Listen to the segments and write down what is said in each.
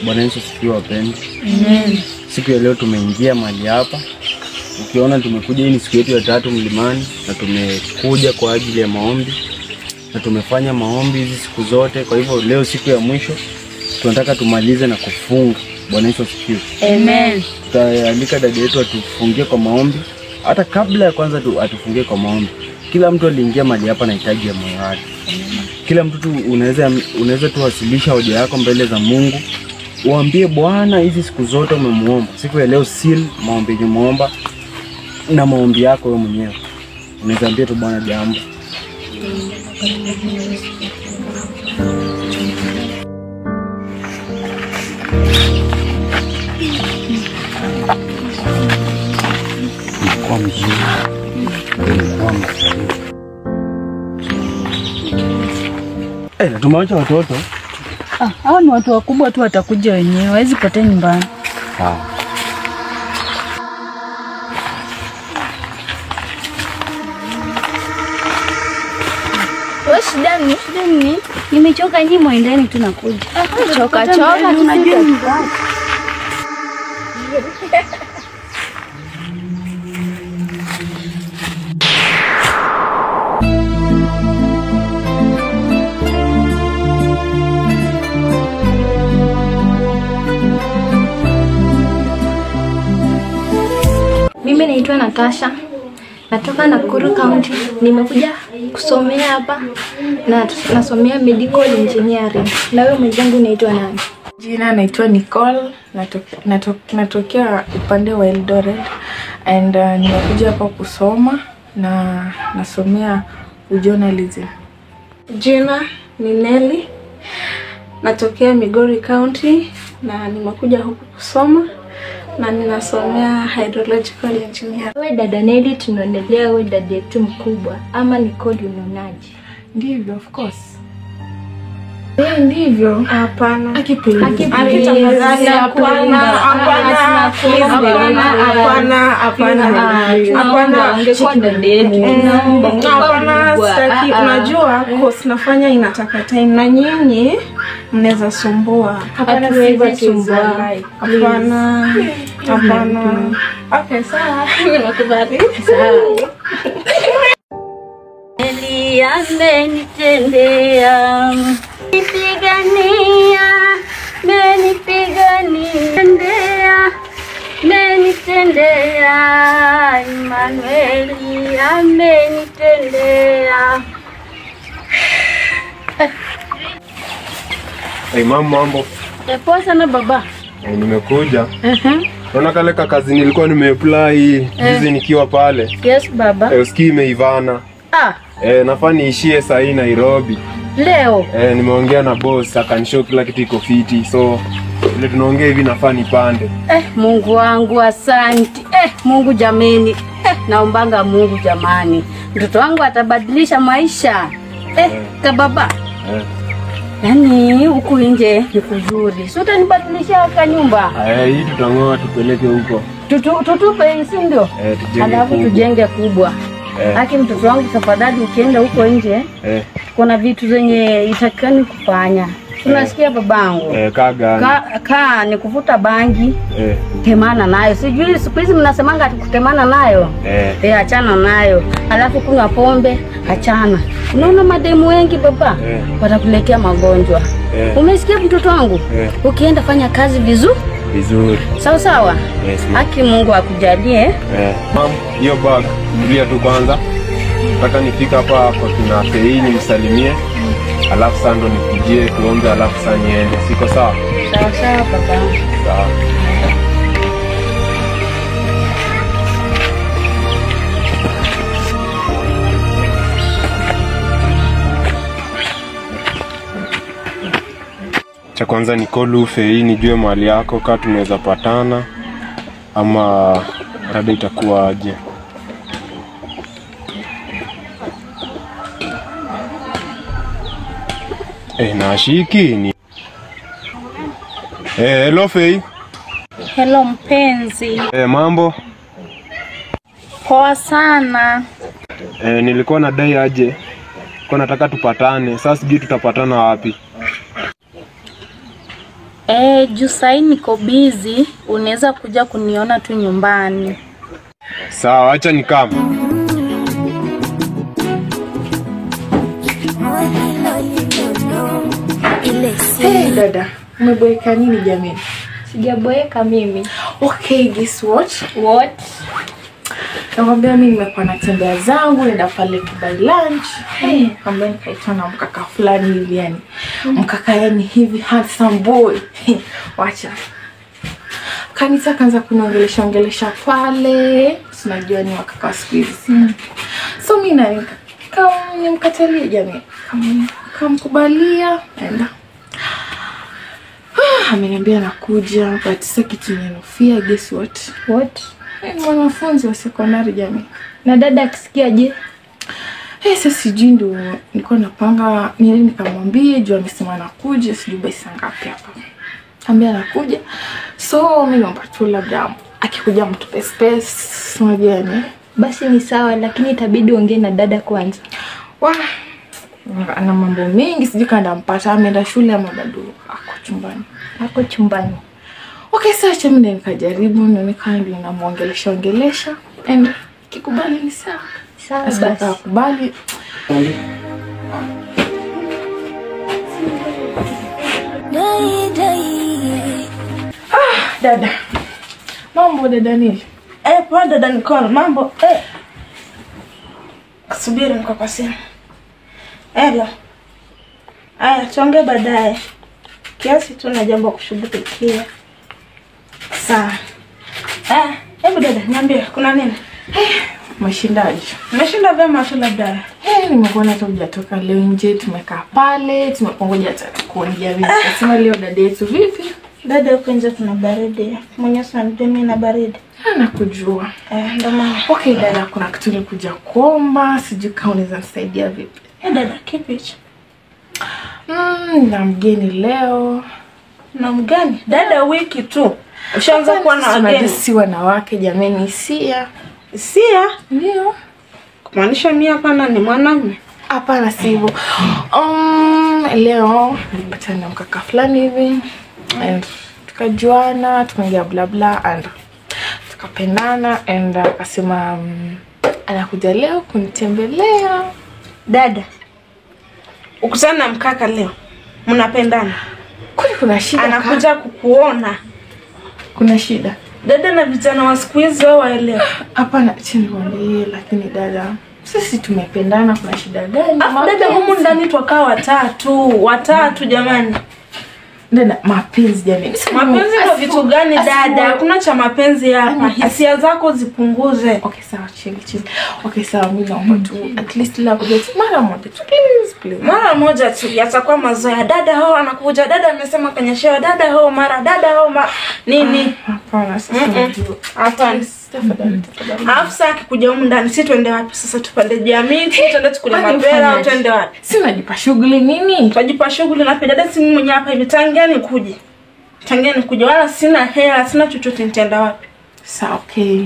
Bwana Yesu asifiwe wapendwa. Amen. Siku ya leo tumeingia mahali hapa. Ukiona tumekuja, hii ni siku yetu ya 3 mlimani na tumekuja kwa ajili ya maombi. Na tumefanya maombi hizi siku zote. Kwa hivyo leo siku ya mwisho tunataka tumalize na kufunga. Bwana Yesu asifiwe. Amen. Tutaalika dada yetu atufungie kwa maombi. Hata kabla ya kwanza atufungie kwa maombi, kila mtu aliingia mahali hapa na hitaji ya moyo wake. Kila mtu tu unaweza tuwasilisha hoja yako mbele za Mungu. Uambie Bwana hizi siku zote umemuomba. Siku ya leo seal maombi umeomba na maombi yako wewe mwenyewe. Unaweza ambia tu Bwana jambo. Kwa mzuri. Tumeacha watoto. Hao ni watu wakubwa tu, watakuja wenyewe. Hawezi potea nyumbani. Sawa. Wewe shida ni? Nimechoka, nyinyi muendeni tu nakuja. Choka tunajua nyumbani. Mimi naitwa Natasha. Natoka Nakuru County. Nimekuja kusomea hapa na nasomea medical engineering. Na wewe mwenzangu unaitwa nani? Jina naitwa Nicole. Natokea upande wa Eldoret and nimekuja hapa kusoma na nasomea journalism. Jina ni Nelly. Natokea Migori County na nimekuja huku kusoma na ninasomea hydrological engineering. Wewe dada Nelly, tunaonelea wewe dada yetu mkubwa ama Nicole unaonaje? Ndivyo, of course. Ndivyo. Hapana. Unajua course nafanya inataka time na nyinyi mnaweza sumbua. Hapana. Okay, sawa. Nimekubali. Sawa. Amenitendea, nipigania, menitendea, Emmanueli amenitendea. Hey, mambo. Poa sana baba. Nimekuja. Naona kale kazi nilikuwa nimeapply hizi nikiwa pale. Yes baba. Usikii imeivana. Nafaa niishie saa hii Nairobi. Leo? Nimeongea na boss akanishow kila kitu iko fiti. So ile tunaongea hivi nafaa nipande. Mungu wangu asante. Mungu jameni. Naombanga Mungu jamani. Mtoto wangu atabadilisha maisha. Kababa. Yaani huku nje ni kuzuri. Si utanibadilishia kwa nyumba? Hii tutangoa tupeleke huko. Tutupe si ndio? Alafu tujenge kubwa. Haki mtoto wangu tafadhali ukienda huko nje, kuna vitu zenye itakani kufanya. Tunasikia babangu. Kaa ni kuvuta bangi. Temana nayo. Sijui siku hizi mnasemanga kutemana nayo. Achana nayo. Alafu kunywa pombe, achana. Unaona mademu wengi baba watakuletea magonjwa. Umesikia mtoto wangu? Ukienda fanya kazi vizuri. Sawa sawa? Haki Mungu akujalie. Mam, hiyo bag tulia tu kwanza. Nataka nifika hapa kwa kina Fei nimsalimie. Alafu sasa ndo nikujie tuombe, alafu sasa niende. Siko sawa? Sawa sawa baba. Sawa. Cha kwanza ni call Fei nijue mahali yako kama tunaweza patana ama rada itakuwa aje. Nashiki ni. Hello Fei. Hello mpenzi. Mambo? Poa sana. Nilikuwa nadai aje. Kwa nataka tupatane. Sasa sijui tutapatana wapi. Juu sahi niko busy, unaweza kuja kuniona tu nyumbani. Sawa, acha nikama. Hey dada, umeboeka nini jamani? Sijaboeka mimi. Okay, guess what? What? Nakwambia mimi nimekuwa natembea zangu nenda pale Kibai lunch. Hey, kwambia nikaitwa na mkaka fulani hivi yani. Mkaka yani hivi handsome boy. Wacha. Kanisa kaanza kuniongelesha pale. Tunajua ni wakaka siku hizi. So mimi na kama nimkatalia jamii. Kamkubalia enda. Ameniambia nakuja but sasa kitu ninofia. Guess what? What? Mwanafunzi wa sekondari jamii. Na dada akisikia je? Sasa sijui ndo nilikuwa napanga nili nikamwambie juu amesema nakuja, sijui basi ngapi hapa. Ambia nakuja. So mimi naomba tu labda akikuja mtupe space unajua. Basi ni sawa, lakini itabidi ongee na dada kwanza. Ana mambo mengi, sijui kanda mpata ameenda shule ama bado ako chumbani. Okay, sasa mimi nikajaribu nionekane namuongelesha and kikubali ni sawa. Sawa basi. Akakubali. Dada. Mambo dada Nili. Poa dada Nicole, mambo. Subiri niko kwa simu. Hello. Tuongee baadaye. Kiasi tu na jambo kushughulikia. Sawa. Hebu dada, niambie kuna nini? Mashindaji. Umeshinda vyema tu labda. Nimekuona tu hujatoka leo nje, tumekaa pale, tumepongoja hata kuongea vipi. Sema leo dada yetu vipi? Dada huko nje kuna baridi. Mwenye sana mimi na baridi. Nakujua. Ndio maana. Okay dada, kuna kitu nilikuja kuomba, sijui kama unaweza nisaidia vipi. Dada, kipi hicho? Na mgeni leo. Na mgeni? Dada wiki tu. Ushaanza kuwa na wageni. Si wanawake jamani, Sia. Sia? Ndio. Kumaanisha mimi hapana ni mwanamume? Hapana sivyo. Leo nilipatana na mkaka fulani hivi. And tukajuana, tukaongea bla bla and tukapendana and akasema anakuja leo kunitembelea. Dada, ukutana na mkaka leo. Mnapendana? Kwani kuna shida? Anakuja kukuona. Kuna shida? Dada na vijana wa siku hizi wao waelewa. Hapana, chini kwambie, lakini dada sisi tumependana, kuna shida gani? Dada humu ndani twakaa watatu jamani. Dada mapenzi jamani. Mapenzi ndio vitu gani dada? Kuna cha mapenzi hapa. Hisia zako zipunguze. Okay sawa, chill. Okay sawa, mimi naomba tu at least la kuja mara moja tu please. Mara moja tu yatakuwa mazoea. Dada hao anakuja, dada amesema kanyeshewa, dada hao mara, nini? Hapana sasa. Hapana. Tafadhali. Afsa akikuja humu ndani si tuende wapi sasa? Tupande jamii, tuende tukule mapera au tuende wapi? Si unajipa shughuli nini? Tunajipa shughuli na dada si mwenye hapa hivi tangiani kuja wala sina hela, sina chochote nitaenda wapi? Sawa, okay.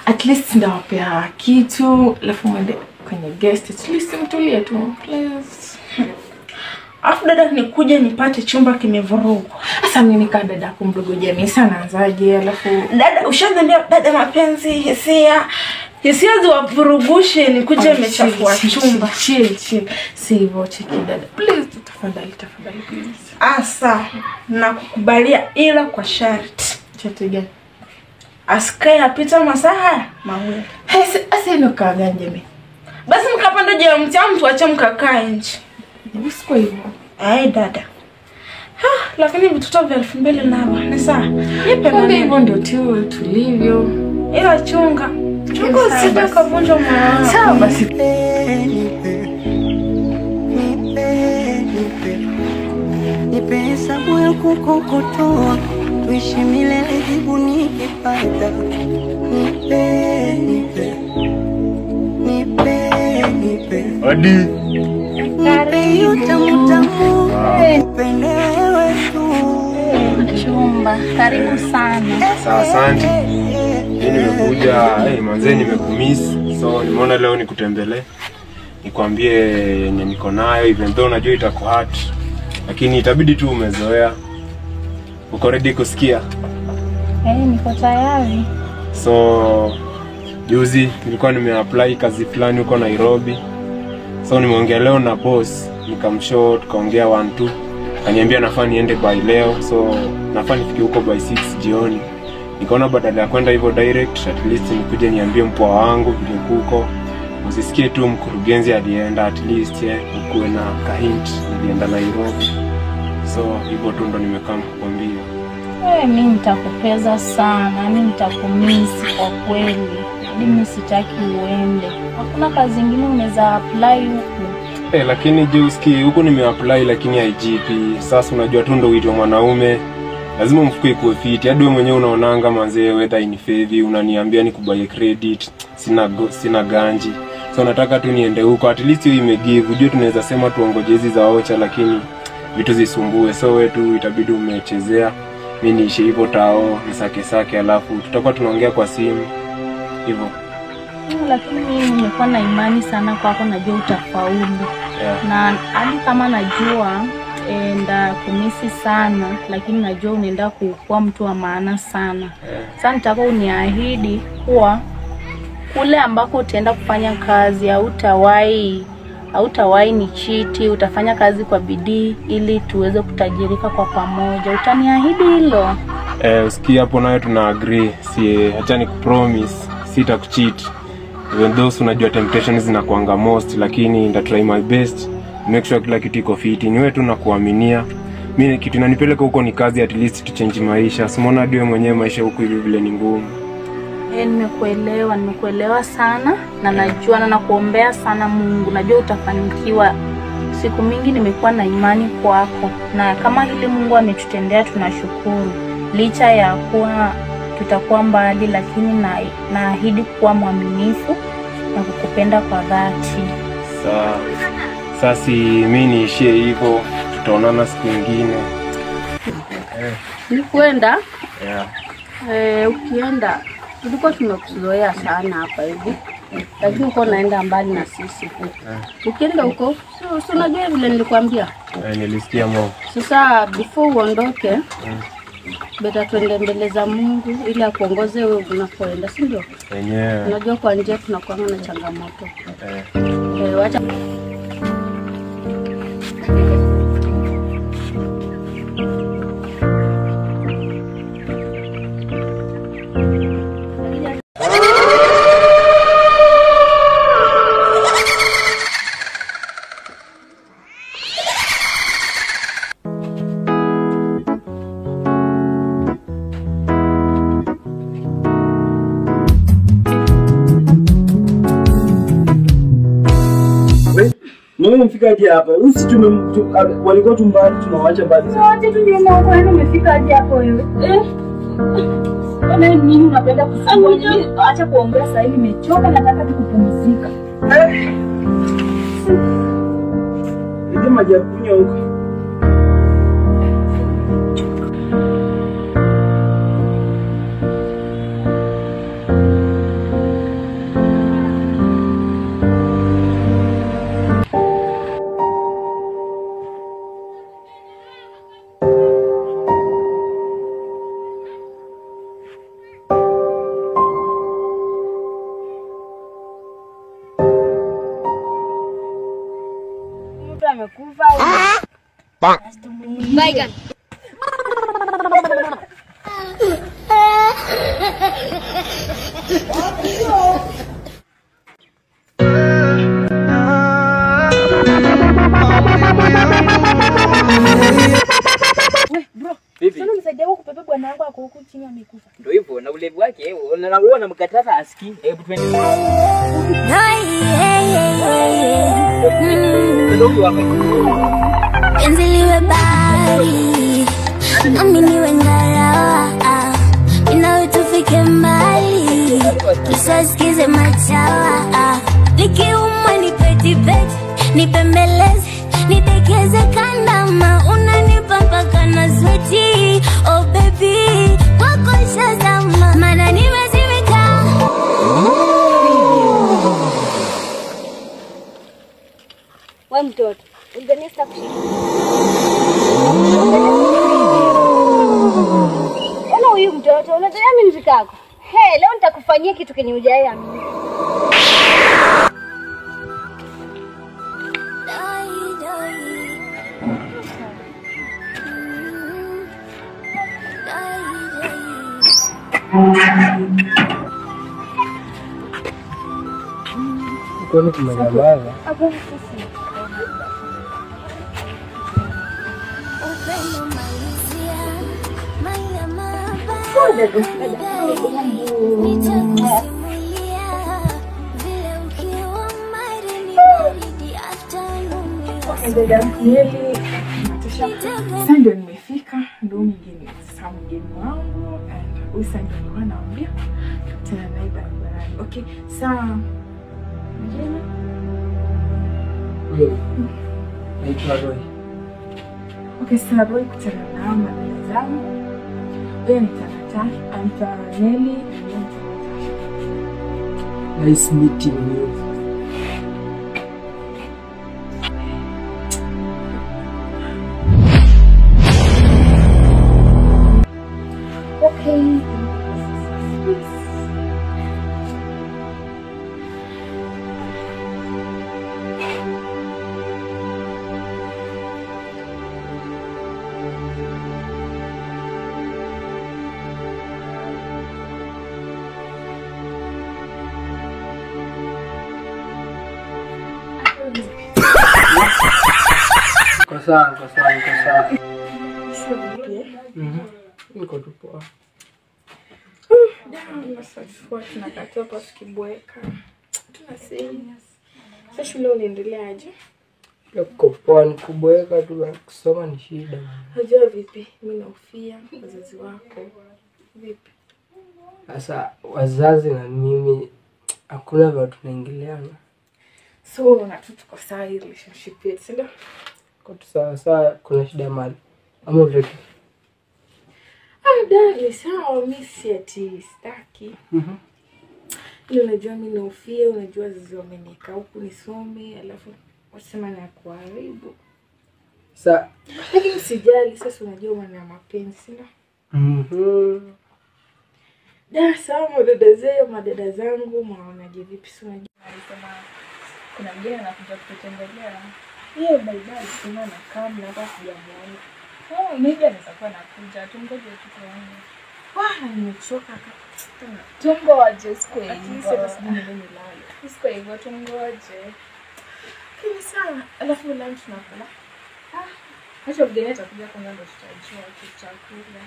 At least ndawapea kitu, alafu mwende kwenye guest. At least mtulie tu, please. Afu dada nikuje nipate chumba kimevurugwa. Sasa mimi nika dada kumdogo jamii sana anzaje, alafu dada ushaanza dada mapenzi hisia ziwavurugushe nikuje nimechafua chumba. Chill. Si hivyo cheki dada. Please tafadhali please. Asa nakukubalia ila kwa sharti. Chati gani? Asikae apita masaa mawili. Asa ino kaga jamii. Basi mkapanda je mtu acha mkakaa nje. Usiko hivyo. Dada. Lakini vitoto vya 2000 na hapa ni sawa. Nipe maneno hivyo ndio tulivyo. Ila chunga usije kavunja moyo. Sawa basi. Nipe hesabu ya kukokotoa, tuishi milele jibu nikipata. Nipe Adi. Nipe utamu upende wewe tu. Chumba, karibu sana. Sawa, asante. Mimi nimekuja, manze nimekumisi. So nimeona leo nikutembelee. Nikwambie yenye niko nayo even though unajua itakuhurt. lakini itabidi tu umezoea. Uko ready kusikia? Niko tayari. So juzi nilikuwa nimeapply kazi fulani huko Nairobi. So nimeongea leo na boss, nikamshow, tukaongea 1-2. Kaniambia nafaa niende by leo, so nafaa nifike huko by 6 jioni. Nikaona badala ya kwenda hivyo direct, at least nikuje niambie mpoa wangu vile kuko. Usisikie tu mkurugenzi alienda, at least ukuwe na kahint nilienda Nairobi. So hivyo tu ndo nimekaa kukwambia. Mimi nitakupeza sana, mimi nitakumisi kwa kweli. Mimi sitaki uende. Hakuna kazi nyingine unaweza apply huku. Lakini Juski huko nimeapply lakini haijipi. Sasa unajua tu ndo wito mwanaume. Lazima mfuko ikuwe fit. Hadi wewe mwenyewe unaonanga manzee whether in favor unaniambia nikubuy credit, sina ganji. So nataka tu niende huko, at least hiyo imegive. Unajua tunaweza sema tuongojezi za ocha lakini vitu zisumbue. So wewe tu itabidi umechezea. Mimi niishi hivyo tao, nisake alafu tutakuwa tunaongea kwa simu. Hivyo. Lakini mimi nimekuwa na imani sana kwako, najua utafaulu. Na hadi kama najua enda kumisi sana, lakini najua unaenda kuwa mtu wa maana sana. Sasa nitaka uniahidi kuwa kule ambako utaenda kufanya kazi hautawahi ni chiti, utafanya kazi kwa bidii ili tuweze kutajirika kwa pamoja. Utaniahidi hilo? Usikia hapo nayo tuna agree. Acha nikupromise sitakucheat. Even though unajua temptations zinakuanga most, lakini nita try my best make sure kila kitu iko fit. Ni wewe tu nakuaminia. Mimi kitu inanipeleka huko ni kazi, at least to change maisha. Simona ndio mwenyewe maisha huko hivi vile ni ngumu. Nimekuelewa sana na najua na nakuombea sana Mungu. Najua utafanikiwa. Siku mingi nimekuwa na imani kwako. Na kama hili Mungu ametutendea tunashukuru. Licha ya kuwa tutakuwa mbali, lakini naahidi kuwa mwaminifu na kukupenda kwa dhati. Sasa mimi niishie hivyo, tutaonana siku nyingine. Ni kwenda? Ukienda tulikuwa tumekuzoea sana hapa hivi. Lakini uko naenda mbali na sisi. Ukienda huko, so unajua vile nilikwambia? Nilisikia mambo. Sasa before uondoke, beta tuende mbele za Mungu ili akuongoze wewe unapoenda, si ndio? Unajua kwa njia tunakuwa na changamoto. Wacha Mimi mfikaje hapa? Walikuwa tumbali tunawaacha mbali sana. Wote tu ndio mwangu wenu umefika hadi hapo wewe. Wewe nini unapenda kusema? Acha kuongea sasa hivi, nimechoka, nataka tu kupumzika. Ndio maji ya kunywa huko. Amekufa au Baigan. Bro, vipi? Sasa msaidia huko kubeba bwana wangu ako huko chini amekufa. Ndio hivyo na ulevi wake unaona mkatata asikii. Hebu twende. Penzi liwe bahari, nami niwe ngalawa, inawe tufike mbali, tusasikize machawa. Nikiumwa nipe tibeti, nipembeleze, nitekeze kandama, unanipa mpaka na sweti. Oh baby, wako shazama, mana nimezimika. Wewe mtoto, ungenista kushika. Ona huyu mtoto, unataka mimi nikako? Leo nitakufanyia kitu kenye hujaamini. Kwani kumenyamaza? Sasa ndio nimefika, ndio mgeni sasa, mgeni wangu and usa nilikuwa naambia tena naye barabarani. Okay, sawa. Jina? Wewe. Naitwa Roy. Okay, sawa, Roy kutana na madada zangu. Wewe ni Natasha, I'm Nelly, Nice meeting you. okay. Kwa sawa. Niko tu poa. Sasa tunakatoa kwa tukibweka. Tuna serious. Sasa shule unaendeleaje? Niko poa, nikubweka tu, kusoma ni shida. Unajua vipi? Mimi naufia wazazi wako. Vipi? Sasa wazazi na mimi hakuna vile tunaingiliana. So na tuko sawa hii relationship yetu, si ndio? Kwa sawa, kuna shida mali. Ama ureke. Dali, sawa, mimi si ati sitaki. Ile unajua mimi naufia, unajua wazazi wamenika huku nisome, alafu wasema na kuharibu. Sasa Lakini usijali, sasa unajua wana mapenzi, si ndio? Sawa, madada zangu, mwaonaje vipi? Si unajua alisema kuna mgeni anakuja kutembelea. Yeye bye sema na kama hapa sijamuona. Maybe anaweza kuwa anakuja, tungoje tu tuone. Nimechoka tena. Tungoje siku hii. Sasa sijui ndio nilale. Siku hii tungoje. Kini sana, alafu lunch nakula. Acha mgeni atakuja kwanza ndo tutajua tutakula.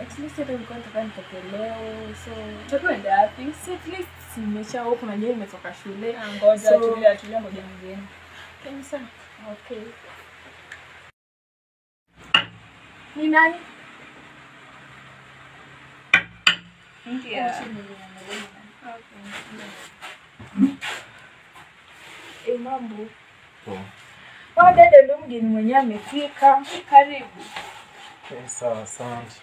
At least hata nilikuwa nataka nitoke leo. So, tutakwenda wapi? At least nimesha huko na yeye nimetoka shule. Ngoja tulia ngoja mgeni. Kini sana. Okay. Ni nani? Ndio. Mambo. Poa. Dada ndo mgeni mwenyewe amefika. Karibu. Sawa, asante.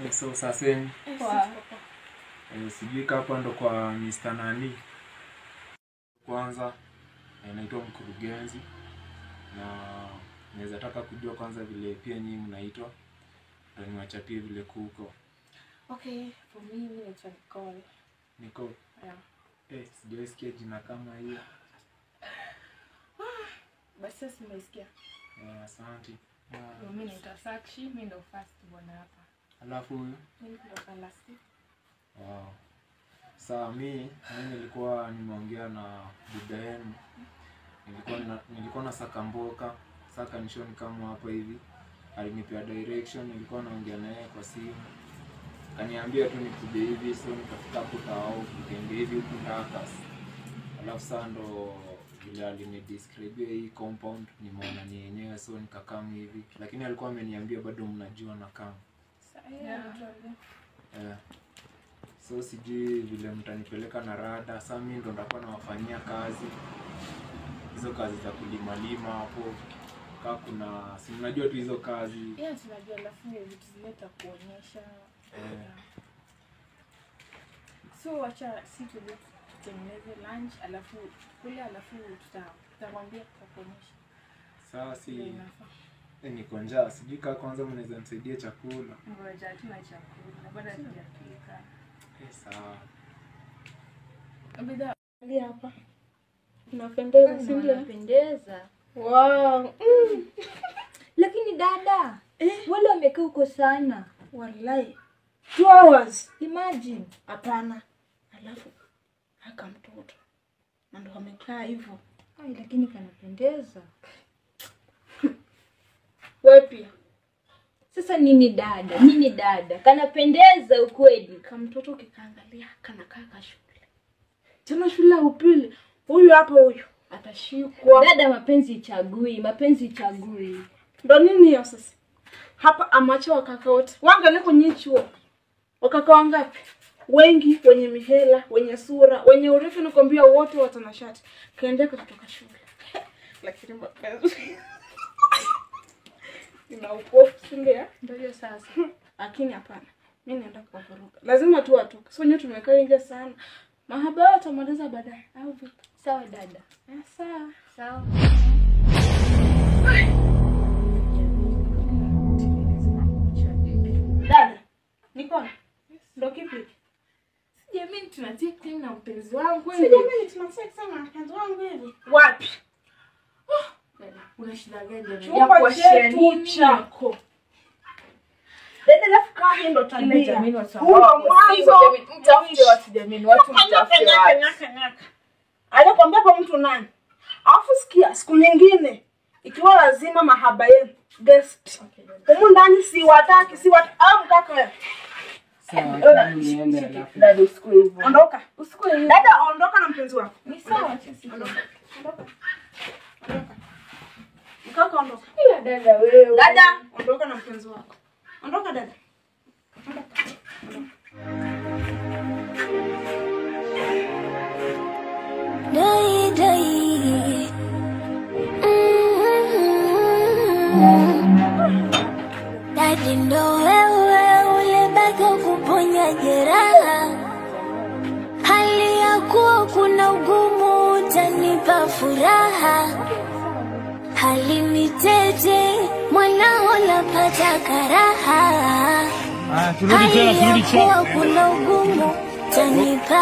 So sasa sijui hapa ndo kwa Mr. Nani. Kwanza naitwa mkurugenzi na naweza taka kujua kwanza vile pia nyinyi mnaitwa ndio niwachapie vile kuko. Okay, for me mimi naitwa Nicole. Nicole? Yeah. Sijaisikia jina kama hiyo. Basi sasa nimesikia. Asante. Mimi naitwa Sakshi, mimi ndo first bwana hapa. Alafu huyu? Mimi ndo Kalasi. Wow. Sasa mimi nilikuwa nimeongea na dada yenu. Nilikuwa na Sakamboka, saka nishoni kama hapa hivi. Alinipea direction, nilikuwa naongea naye kwa simu. Kaniambia tu nikuje hivi, so nikafika hapo tao, nikaenda hivi huko Ndakas. Alafu sasa ndo vile alinidescribe hii compound, nimeona ni yenyewe, so nikakaa hivi. Lakini alikuwa ameniambia bado mnajua na kama. So sijui vile mtanipeleka na rada. Sasa mimi ndo ndakuwa nawafanyia kazi. Hizo kazi za kulima hapo. Kama kuna si mnajua tu hizo kazi. Tunajua, alafu ni vitu zileta kuonyesha. So acha si tutengeneze lunch alafu kule alafu tutakwambia tutakuonyesha. Sawa, si niko njaa, sijui kama kwanza mnaweza nisaidia chakula. Ngoja tuna chakula, bado hatujapika. Sawa. Abida, angalia hapa. Unapendeza, si ndio? Unapendeza. Wow. Lakini dada, wale wamekaa huko sana. Wallahi. 2 hours. Imagine. Hapana. Alafu haka mtoto. Na ndo amekaa hivyo. Ai, lakini kanapendeza. Wewe pia. Sasa nini dada? Nini dada? Kanapendeza ukweli. Kama mtoto ukikaangalia kanakaa ka shule. Tena shule ya upili. Huyu hapa huyu atashikwa. Dada, mapenzi ichagui. Ndo nini hiyo sasa? Hapa amacha wakaka wote. Wangalie kwenye chuo. Wakaka wangapi? Wengi wenye mihela, wenye sura, wenye urefu nakwambia wote watanashati. Kaendea kutoka shule. Lakini mapenzi. Ina upofu singe? Ndio hiyo sasa. Lakini hapana. Mimi naenda kuwavuruga. Lazima tu watoke. Sio nyote tumekaa nje sana. Mahaba yao tutamaliza baadaye. Au vipi? Sawa dada. Sawa. Sawa. Dada, niko. Ndo kipi? Sijamini tunatia time na mpenzi wangu hivi. Sijamini tunatia time na mpenzi wangu hivi. Wapi? Una shida gani? Chumba chetu chako. Dada, alafu kaa hii ndo tabia. Jamii watu Mwanzo mtafute watu jamii, watu mtafute watu. Alikwambia kwa mtu nani? Alafu sikia, siku nyingine ikiwa lazima mahaba yenu guest. Humu ndani siwataki, au mkaka wewe. Sawa, niende alafu. Dada, usikue hivyo. Ondoka. Usikue hivyo. Dada, ondoka na mpenzi wako. Ni sawa sisi. Ondoka. Mkaka ondoka. Ila dada wewe. Dada, ondoka na mpenzi wako. Ondoka dada. Ondoka. Dadi, ndo wewe ulebaki kuponya jeraha, hali ya kuwa kuna ugumu utanipa furaha, hali mitete mwanao napata karaha, hali ya kuwa kuna ugumu utanipa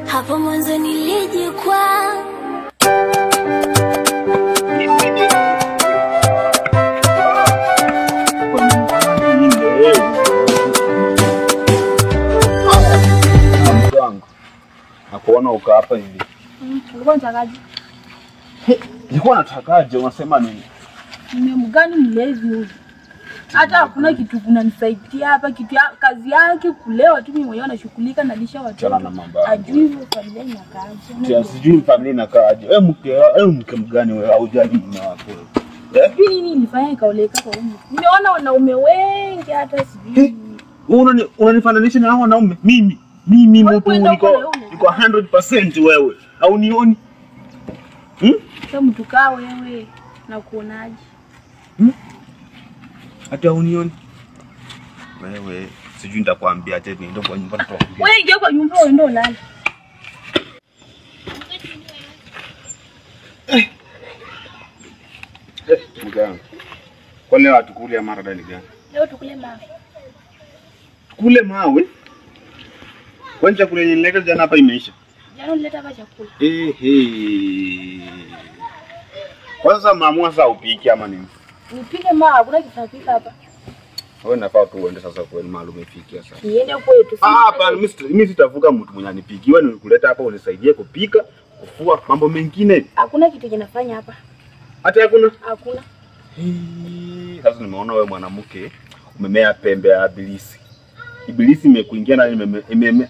hapo mwanzo nilijikwa. Nakuona uka hapa hivi. Ulikuwa unatakaje? Nilikuwa natakaje, unasema nini? Nimemgani mlezi huyu? Hata hakuna kitu kunanisaidia hapa, kitu kazi yake kulewa tu, mimi mwenyewe nashughulika na lisha watu. Chana na mambo. Ajui hivyo familia inakaaje. Sijui familia inakaaje. Mke mgani wewe, haujali mume wako. Nini nilifanya ikaoleka kwa huyu? Nimeona wanaume wengi hata sijui. Unanifananisha na hao wanaume? Mimi mtu niko 100% wewe. Au nioni? Sasa mtu kaa wewe na kuonaje? Hata unioni? Wewe sijui nitakwambia aje, ndio kwa nyumba tu. Wewe ingia kwa nyumba uende ulale. Mganga. Kwa leo atukule mara gani gani? Leo tukule mawe. Kule mawe? Kwani chakula nilileta jana hapa imeisha? Jana nileta hapa chakula. Kwanza maamua sasa upiki ama nini? Nipige mawe, hakuna kitapika hapa. Wewe nafaa tu uende sasa kwenu mahali umefikia sasa. Niende kwetu. Hapana, mimi sitavuka mtu mwenye anipikie. Wewe nikuleta hapa unisaidie kupika, kufua, mambo mengine. Hakuna kitu kinafanya hapa. Hata hakuna? Hakuna. Sasa nimeona wewe mwanamke umemea pembe ya ibilisi. Ibilisi imekuingia na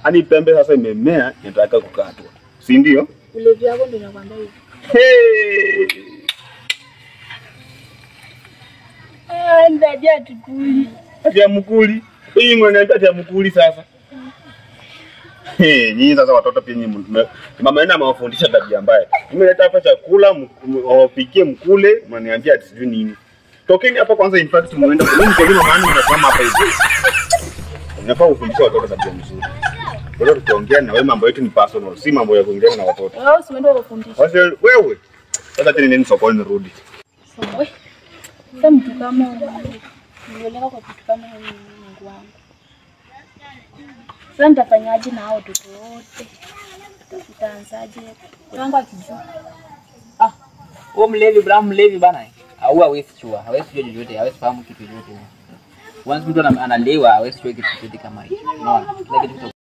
ani pembe sasa imemea, inataka kukatwa. Si ndio? Ulevi wako ndio nakwambia hivi. Ndaje atukuli. Atia mkuli. Hii mwanangu atia mkuli sasa. Nyinyi sasa watoto pia nyinyi mama yenu amewafundisha tabia mbaya. Nimeleta hapa chakula wapikie mkule, mnaniambia ati sijui nini. Tokeni hapa kwanza, in fact muende kwa mimi kwa maana mnafahamu hapa hivi. Ninafaa kufundisha watoto tabia nzuri. Wewe tuongea na wewe, mambo yetu ni personal, si mambo ya kuongea na watoto. Wewe usiende ukafundisha. Wewe. Sasa tena nini sokoni nirudi? Sawa. Sasa mtu kama nielewa kwa kitu kama hiyo Mungu wangu. Sasa nitafanyaje na hao watoto wote? Tutaanzaje? Wangu akijua. Wewe mlevi bana. Au hawezi chua, hawezi chua chochote, hawezi fahamu kitu chochote. Once mtu analewa, hawezi chua kitu chochote kama hicho. Unaona? Kila kitu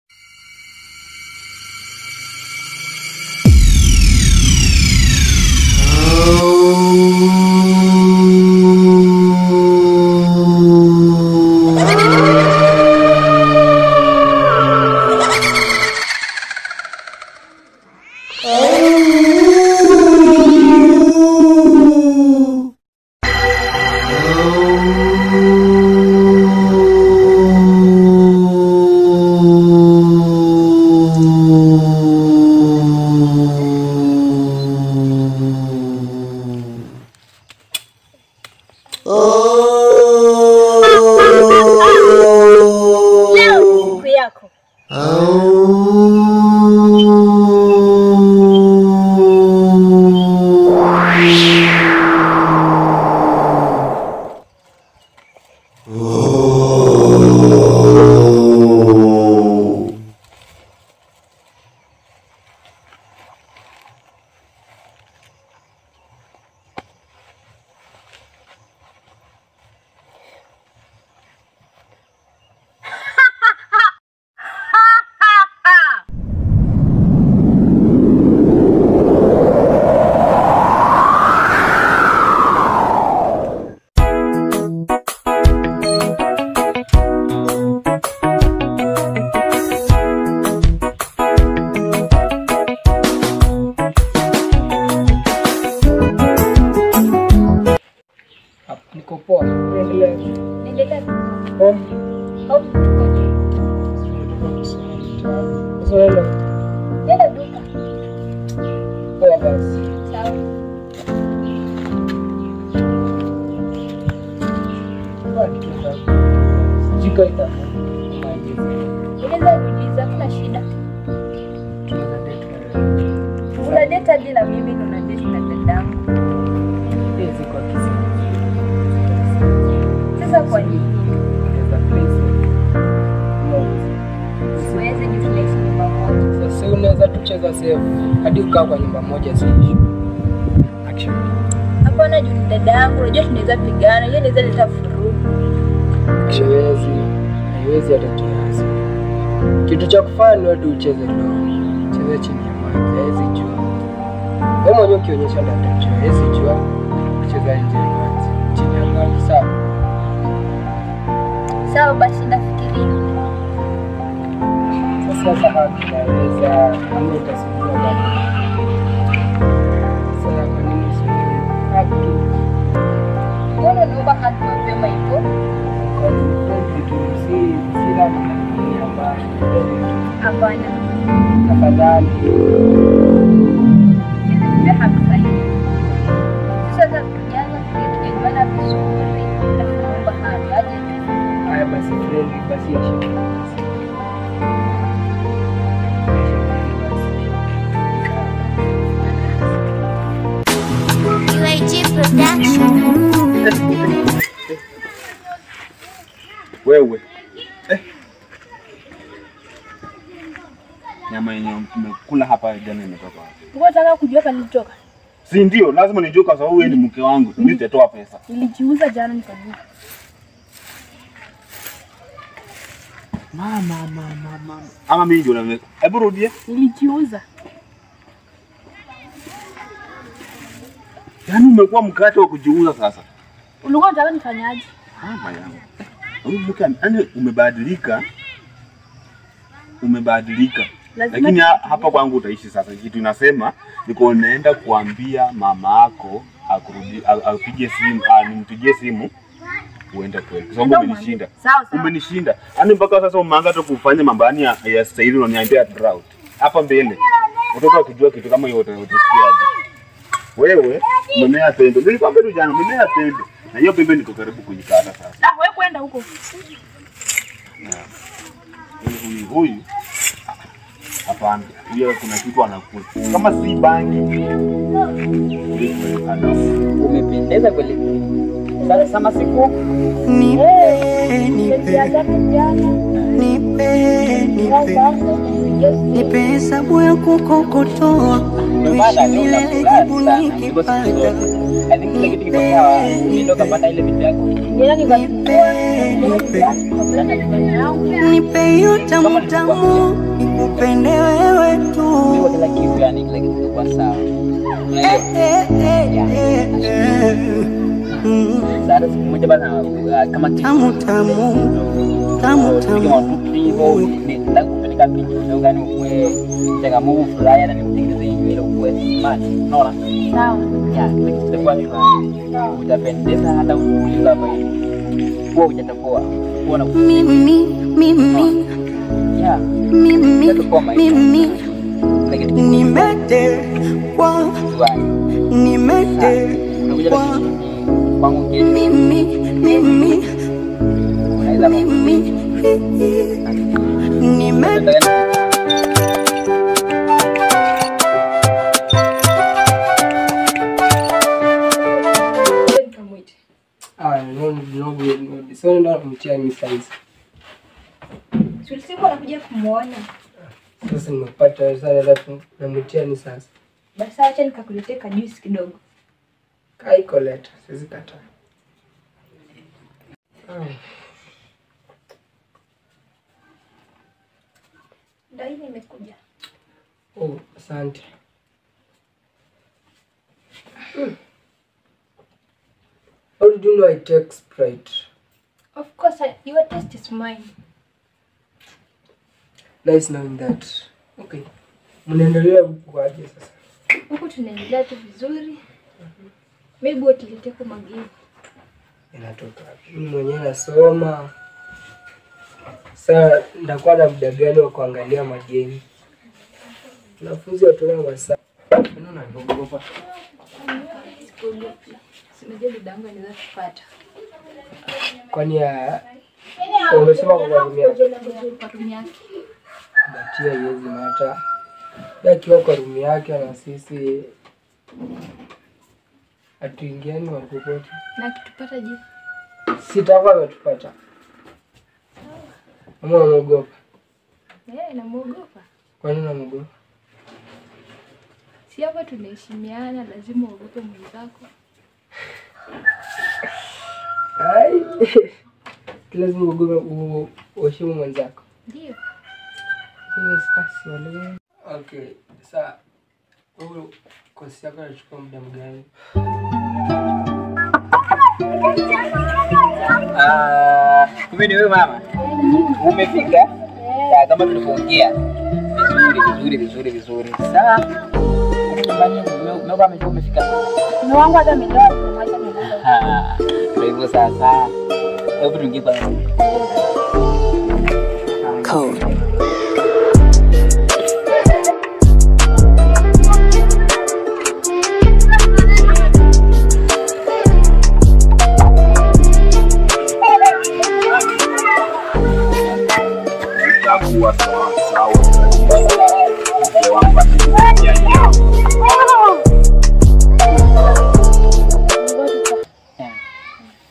hadi ukaa kwa nyumba moja sisi. Action. Hapana juu dada yangu, unajua tunaweza pigana, yeye anaweza leta furugu. Haiwezi hata kiasi. Kitu cha kufanya ni watu ucheze ndio. Cheza chini ya maji, haiwezi jua. Wewe mwenyewe ukionyesha ndio utajua, haiwezi jua. Cheza nje ya maji, chini ya maji, sawa? Sawa basi nafikiria. Sasa kama tunaweza kama utasubiri bado. Sasa kwa nini usubiri? Hapo. Mbona naomba hadi mapema hivyo? Kwa vitu si lazima ni habari. Hapana. Tafadhali. Ndio hapa hivi. Sasa tukianza tukibana vizuri, naomba hadi aje. Haya basi friend, basi acha. Wewe. Nyama yenye umekula hapa jana imetoka wapi? Unataka kujua kama nilitoka? Si ndio, lazima nijue kwa sababu wewe ni mke wangu. Mimi nitatoa pesa. Nilijiuza jana nikajua. Mama. Ama mimi ndio na. Hebu rudia. Nilijiuza. Yaani umekuwa mkate wa kujiuza sasa. Ulikuwa unataka nifanyaje? Mama yangu. Yaani umebadilika. Lakini hapa kwangu utaishi sasa. Kitu inasema niko naenda kuambia mama yako apige simu, nimpigie simu uende kweli. Kwa sababu umenishinda. Umenishinda. Yaani mpaka sasa umeanza tu kufanya mambo ya sasa hivi unaniambia drought. Hapa mbele. Watoto wakijua kitu kama hiyo utasikiaje? Wewe mmea pembe. Nilikwambia tu jana mmea pembe. Na hiyo pembe niko karibu kujikata sasa. Wewe kwenda huko. Huyu Hapana. Hiyo kuna kitu anakula. Kama si bangi. Umependeza kweli. Sasa sama siku nipe hesabu ya kukokotoa tuishi milele jibu nikipata nipe hiyo tamu tamu nikupende wewe tu. Sasa siku moja bana kama tamu nitakupeleka picha ndio gani ukwe changamoto fulani na nimtengeze ile ukwe smart. Unaona? Sawa. Ya, kitakuwa ni sawa. Utapendeza hata ukiuliza hapa hivi. Wewe hujatapoa. Unaona? Mimi. Ya. Mimi. Nimetekwa. Kwangu mimi. Tulisiku anakuja kumuona. Sasa nimepata sana alafu namtia ni sasa. Basi acha nikakuletea kajuisi kidogo. Kaiko leta, siwezi kataa. Ndio hii nimekuja. Oh, asante. How did you know I take Sprite? Of course, your taste is mine. Nice knowing that. Okay. Mnaendelea huko aje sasa? Huko tunaendelea tu vizuri. Maybe utilete kwa mageni. Inatoka wapi? Mimi mwenyewe nasoma. Sasa ndakuwa na muda gani wa kuangalia mageni? Wanafunzi watolewa masaa. Unaona niogopa. Simejua dadangu anaweza kupata. Kwani umesema kwa room yake? Batia yezi mata. Akiwa kwa room yake na sisi atuingiani wakokote. Na kitupata je? Sitakuwa ametupata. Mama unaogopa? Namuogopa. Kwa nini unaogopa? Si hapa tunaheshimiana, lazima uogope mwenzako. Ai. Lazima uogope uheshimu mwenzako. Ndio. Hivi sasa wale. Okay, sasa huyo kosi yako inachukua muda mgani? Kumbe ni wewe mama. Umefika? Kama tulivyoongea. Vizuri. Sawa. Mbona umefika? Mume wangu hata ametoa kumwacha mwanangu. Kwa hivyo sasa hebu tuingie kwa Code.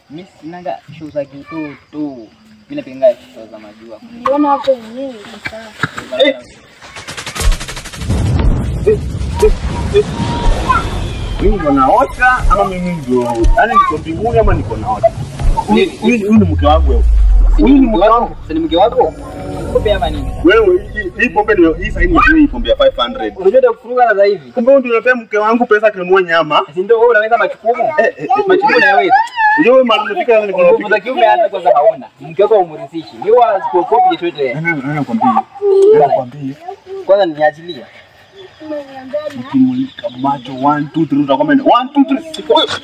Mimi sinaga show za kitu tu. Mimi napenda show za majua. Niona hapo yenyewe sawa. Mimi niko naota ama mimi ndio? Yaani niko mbinguni ama niko naota? Huyu ni mke wangu wewe. Huyu ni mke wangu. Ni mke wako? Pombe ama nini? Wewe hii pombe ndio hii sasa ni pombe ya 500. Unajua kufunga na hivi. Kumbe ndio unapea mke wangu pesa kinunua nyama. Si ndio wewe unaweza machukumu? Machukumu na wewe. Unajua mali unafika ni kwa nguvu za kiume hata kwanza hauna. Mke wako umrithishi. Mimi wala sikokopi chochote. Nakwambia. Kwanza niachilia. Ukimulika macho 1 2 3 utakwambia 1 2 3.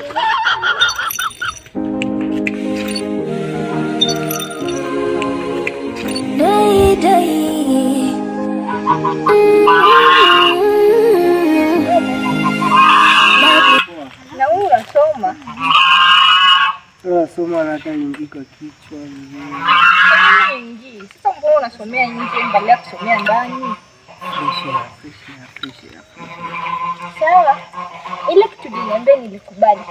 Na wewe unasoma? Unasoma na hata nyingi kwa kichwa. Nyingi. Sasa mbona unasomea nje badala ya kusomea ndani? Sawa. Ile kitu niliambia nilikubali.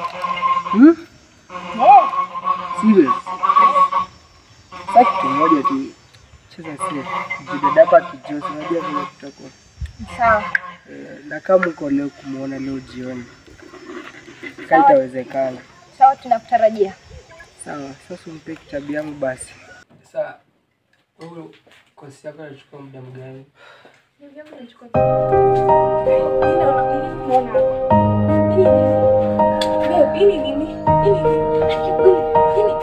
Serious. Sasa kitu moja tu cheza safe. Jidada hapa kijosi unajua vile tutakuwa. Sawa. Na kama uko leo kumuona leo jioni. Kaitawezekana. Sawa, tunakutarajia. Sawa, sasa umpe kitabu yangu basi. Sasa huyo kosi yako inachukua muda gani?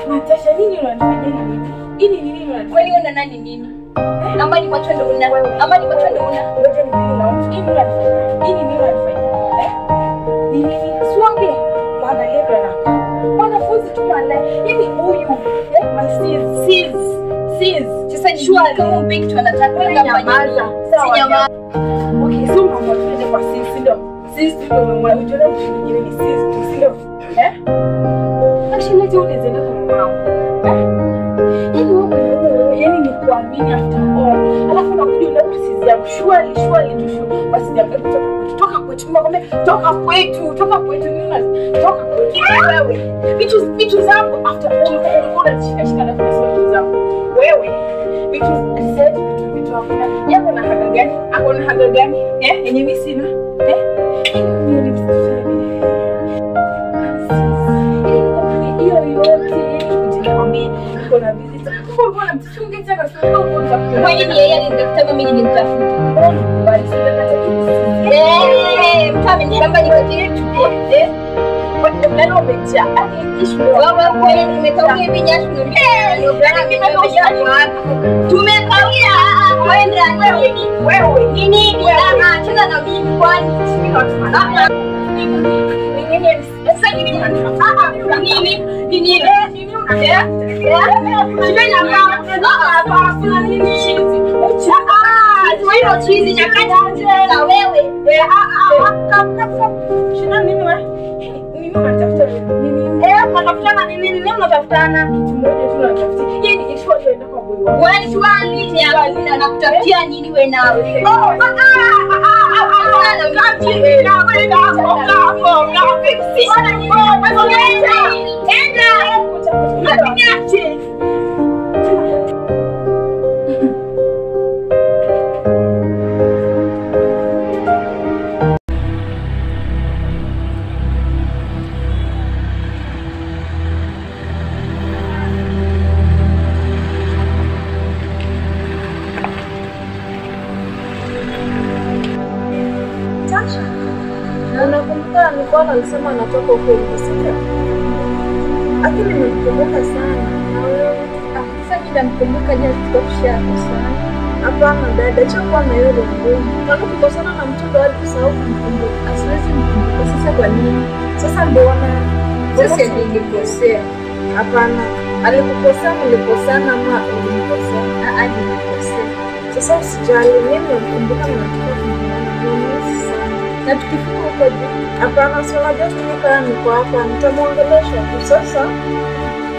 Natasha, nini unanifanyia nini? Ini nini unanifanyia? Kwani una nani nini? Ama ni macho ndo una? Ama ni macho ndo una? Ngoja nipige na mtu. Ini unanifanyia? Ini nini unanifanyia? Nini? Siongee. Mwangalie bwana. Mwanafunzi tu mala. Hivi huyu, my sis. Sasa jua kama mpiki tu anataka kufanya. Si jamaa. Okay, so mama tuende kwa sis ndio. Sis ndio mama unajua mtu mwingine ni sis tu sio? Actually leo unaweza kwa mama. Yaani ni kuamini after all. Alafu nakuja ule sis yangu surely tu basi yangu toka kwetu mama toka kwetu nini toka kwetu wewe. Vitu zangu after all unashika na vitu zangu. Wewe vitu hakuna. Yako na haga gani? Ako na haga gani? Yenye mimi sina. Hiyo ni hiyo yote kujikwambia niko na visita. Mbona mchunge chaka sio kwa Kwani yeye alinitafuta mimi nilimtafuta. Bali sasa kata mtame ni kwamba niko yetu. Ndio umecha. Baba kweli nimekawia hivi nyashu. Tumekawia kwenda wewe. Nini? Cheza na mimi kwani nakutafutia nini we nawe? Unakumbuka nilikuwa nasema anatoka huko Kusini? Lakini nimekumbuka sana. Sasa nitamkumbuka je tukishako sana. Hapana dada, chakua na yule ngumu. Tunapokosana na mtu hadi kusahau kumkumbuka. Asiwezi mkumbuka. Sasa kwa nini? Sasa mbona? Sasa nilikosea. Hapana. Alikukosea, mlikosana ama ulimkosea? Alikukosea. Sasa usijali, mimi nakumbuka na nataka kumwona sana. Na tukifika huko juu, hapana, si unajua tumekaa niko hapa, nitamwongelesha tu. Sasa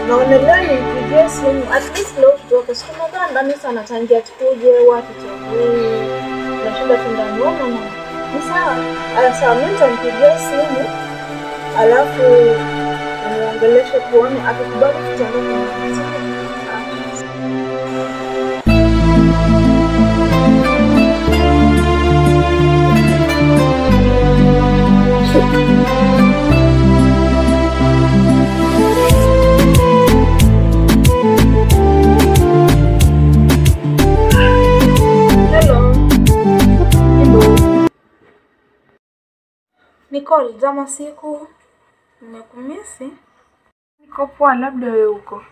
naonelea nimpigie simu, at least leo tutoke. Siku moja ndani sana tangia tukuje watu tuongee. Tunashinda tundaona na ni sawa. Sasa mimi nitampigia simu, alafu namuongelesha tuone akikubali tutaenda kwa Nicole, zama siku nimekumisi. Niko poa, labda wewe uko.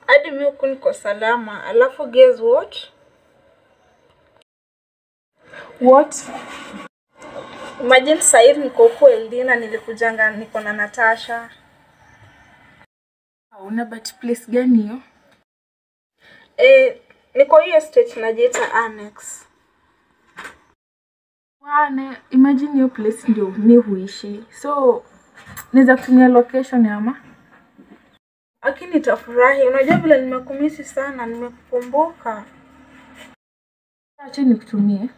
Hadi mimi huko niko salama. Alafu guess what? What? Imagine sasa hivi niko huko Eldina, nilikujanga niko na Natasha. Una but place gani hiyo? Niko hiyo stage najiita Annex. Wane, imagine hiyo place ndio mimi huishi. So, naweza kutumia location ama? Lakini nitafurahi. Unajua vile nimekumisi sana, nimekukumbuka. Acha nikutumie.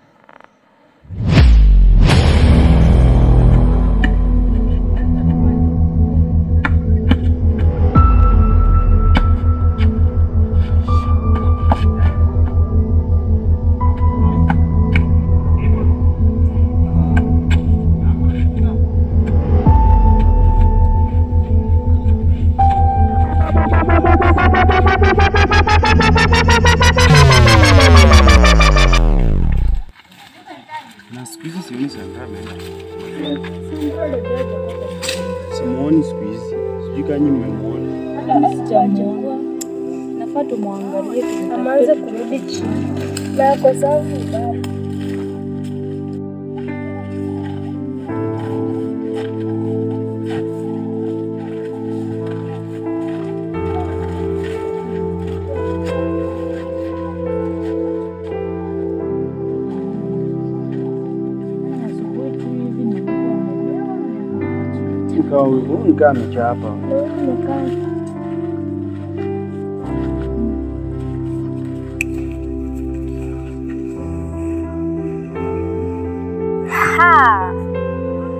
Na siku hizi sioni Sandra ameenda. Simuoni siku hizi. Sijui kama nyinyi mmemuona. Hata sijamuona. Nafaa tumwangalie Ameanza kurudi chini. Na kwa sababu Huyu nikaa amechapa.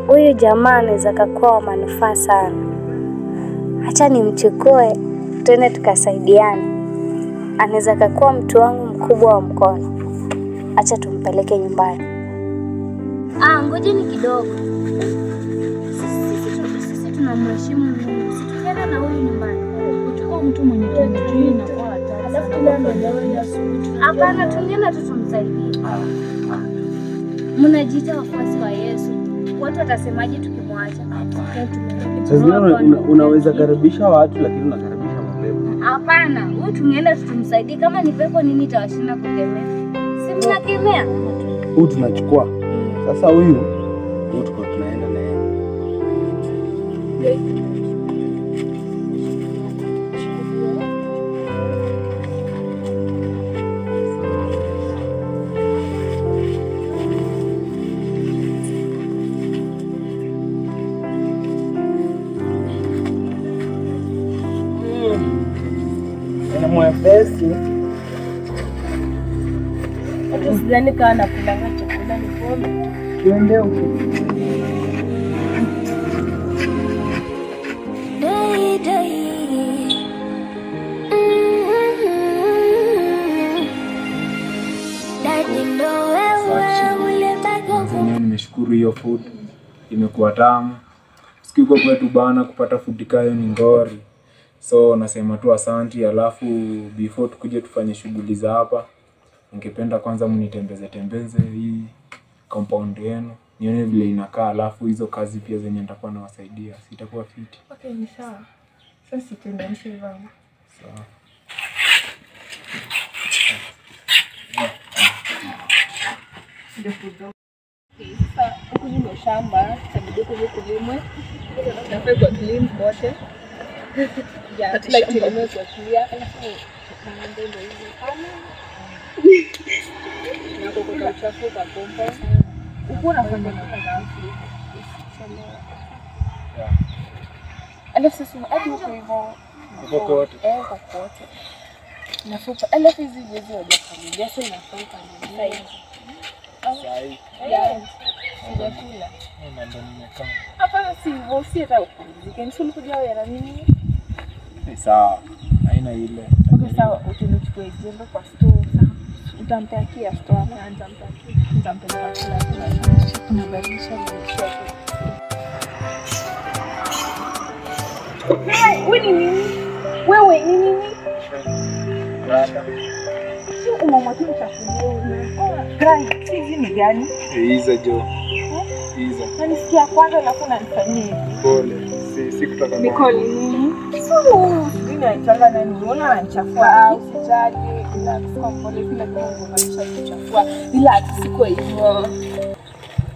Huyu jamaa anaweza kakuwa wa manufaa sana. Acha nimchukue twende tukasaidiane. Anaweza kakuwa mtu wangu mkubwa wa mkono. Acha tumpeleke nyumbani. ngojeni kidogo. Sisi tunamheshimu Mungu. Sisi tukienda na huyu nyumbani. Utakuwa mtu mwenye tunajui na kwa hatari. Alafu tunaenda dawa asubuhi. Hapana, tungeenda tu tumsaidie. Mnajiita wafuasi wa Yesu. Watu watasemaje tukimwacha? Sasa unaweza karibisha watu lakini unakaribisha mapepo. Hapana, huyu tungeenda tumsaidie. Kama ni pepo nini itawashinda kukemea? Si mnakemea? Huyu tunachukua. Sasa huyu tuko tunaenda na yeye. Mwepesi. Hata sidhani kama nakulanga chakula ni pombe. Twende huko. Nimeshukuru hiyo food. Imekuwa tamu. Siku kwa kwetu bana kupata food kayo ni ngori. So nasema tu asante, alafu before tukuje tufanye shughuli za hapa, ningependa kwanza mnitembeze hii compound yenu, nione vile inakaa, alafu hizo kazi pia zenye nitakuwa nawasaidia, sitakuwa fiti. Okay, ni sawa. Sasa tuendelee hivyo. Sawa. Sasa huku ndio shamba, itabidi kulimwe. Nafaa kwa clean kote. Ya, like tulimwe kwa clear. Ndio hizo kama. Na kwa uchafu kwa compound. Uko unafanya kazi. Alafu sasa hadi huko hivyo. Huko kote. Huko kote. Nafupa. Alafu hizi hizi hajafanya. Sasa inafupa ndio. Sai. Sijakula. Ndo nimekaa. Hapana, si hivyo, si hata upumzike. Ni sulu kuja wewe na nini? Sawa. Haina ile. Okay, sawa, utanichukue jembe kwa store. Utampea kia store na nitampeleka kula. Unabadilisha mwisho. Wewe ni nini? Wewe ni nini? Rada. Sio umemwatia chakula. Gani? Hizi ni gani? Hizo jo. Hizo. Nanisikia kwanza alafu unanifanyia hivi. Pole. Si kutaka Nicole nini? Sio. Sijui naitanga nani. Unaona anachafua. Usijali. Relax. Kwa pole bila kuanza kuchafua. Relax, siko hivyo.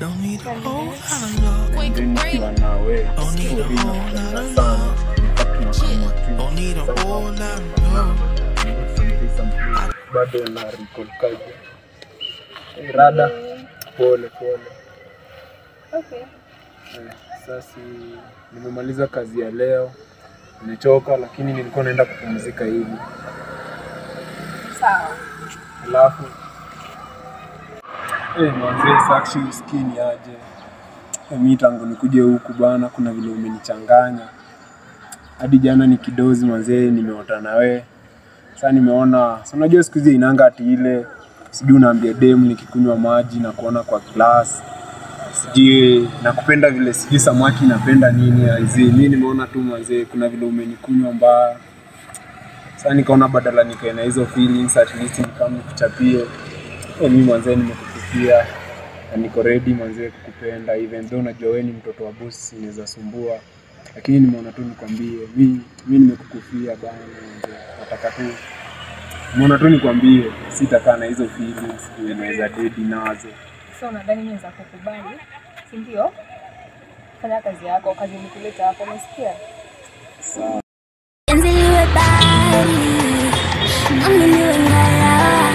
Don't need a whole lot of love. Wake up brain. Don't need a whole lot of love. Don't need a whole lot of love. Bado na record kazi. Rada. Pole. Okay. Sasa nimemaliza kazi ya leo. Nimechoka lakini nilikuwa naenda kupumzika hivi. Sawa. Alafu Manze saksi uskini aje. Mimi tangu nikuje huku bana kuna vile umenichanganya. Hadi jana nikidozi manze nimeota na wewe. Sasa nimeona, so unajua siku hizi inanga ati ile sijui unaambia demu nikikunywa maji na kuona kwa glass. Sijui nakupenda vile sijui samaki napenda nini aizi. Mimi nimeona tu manze kuna vile umenikunywa mbaya. Sasa nikaona badala nikae na hizo feelings at least nikam nikuchapie. Mimi manze nimekukufia na niko ready manze kukupenda even though unajua wewe ni mtoto wa boss inaweza sumbua. Lakini nimeona tu nikwambie mimi nimekukufia bana manze. Nataka tu nimeona tu nikwambie sitakaa na hizo feelings inaweza dedi nazo. So nadhani mimi naweza kukubali, si ndio? Fanya kazi yako, kazi nikuleta hapo, unasikia? Sawa. Enziliwe bali, aminiwe ngara,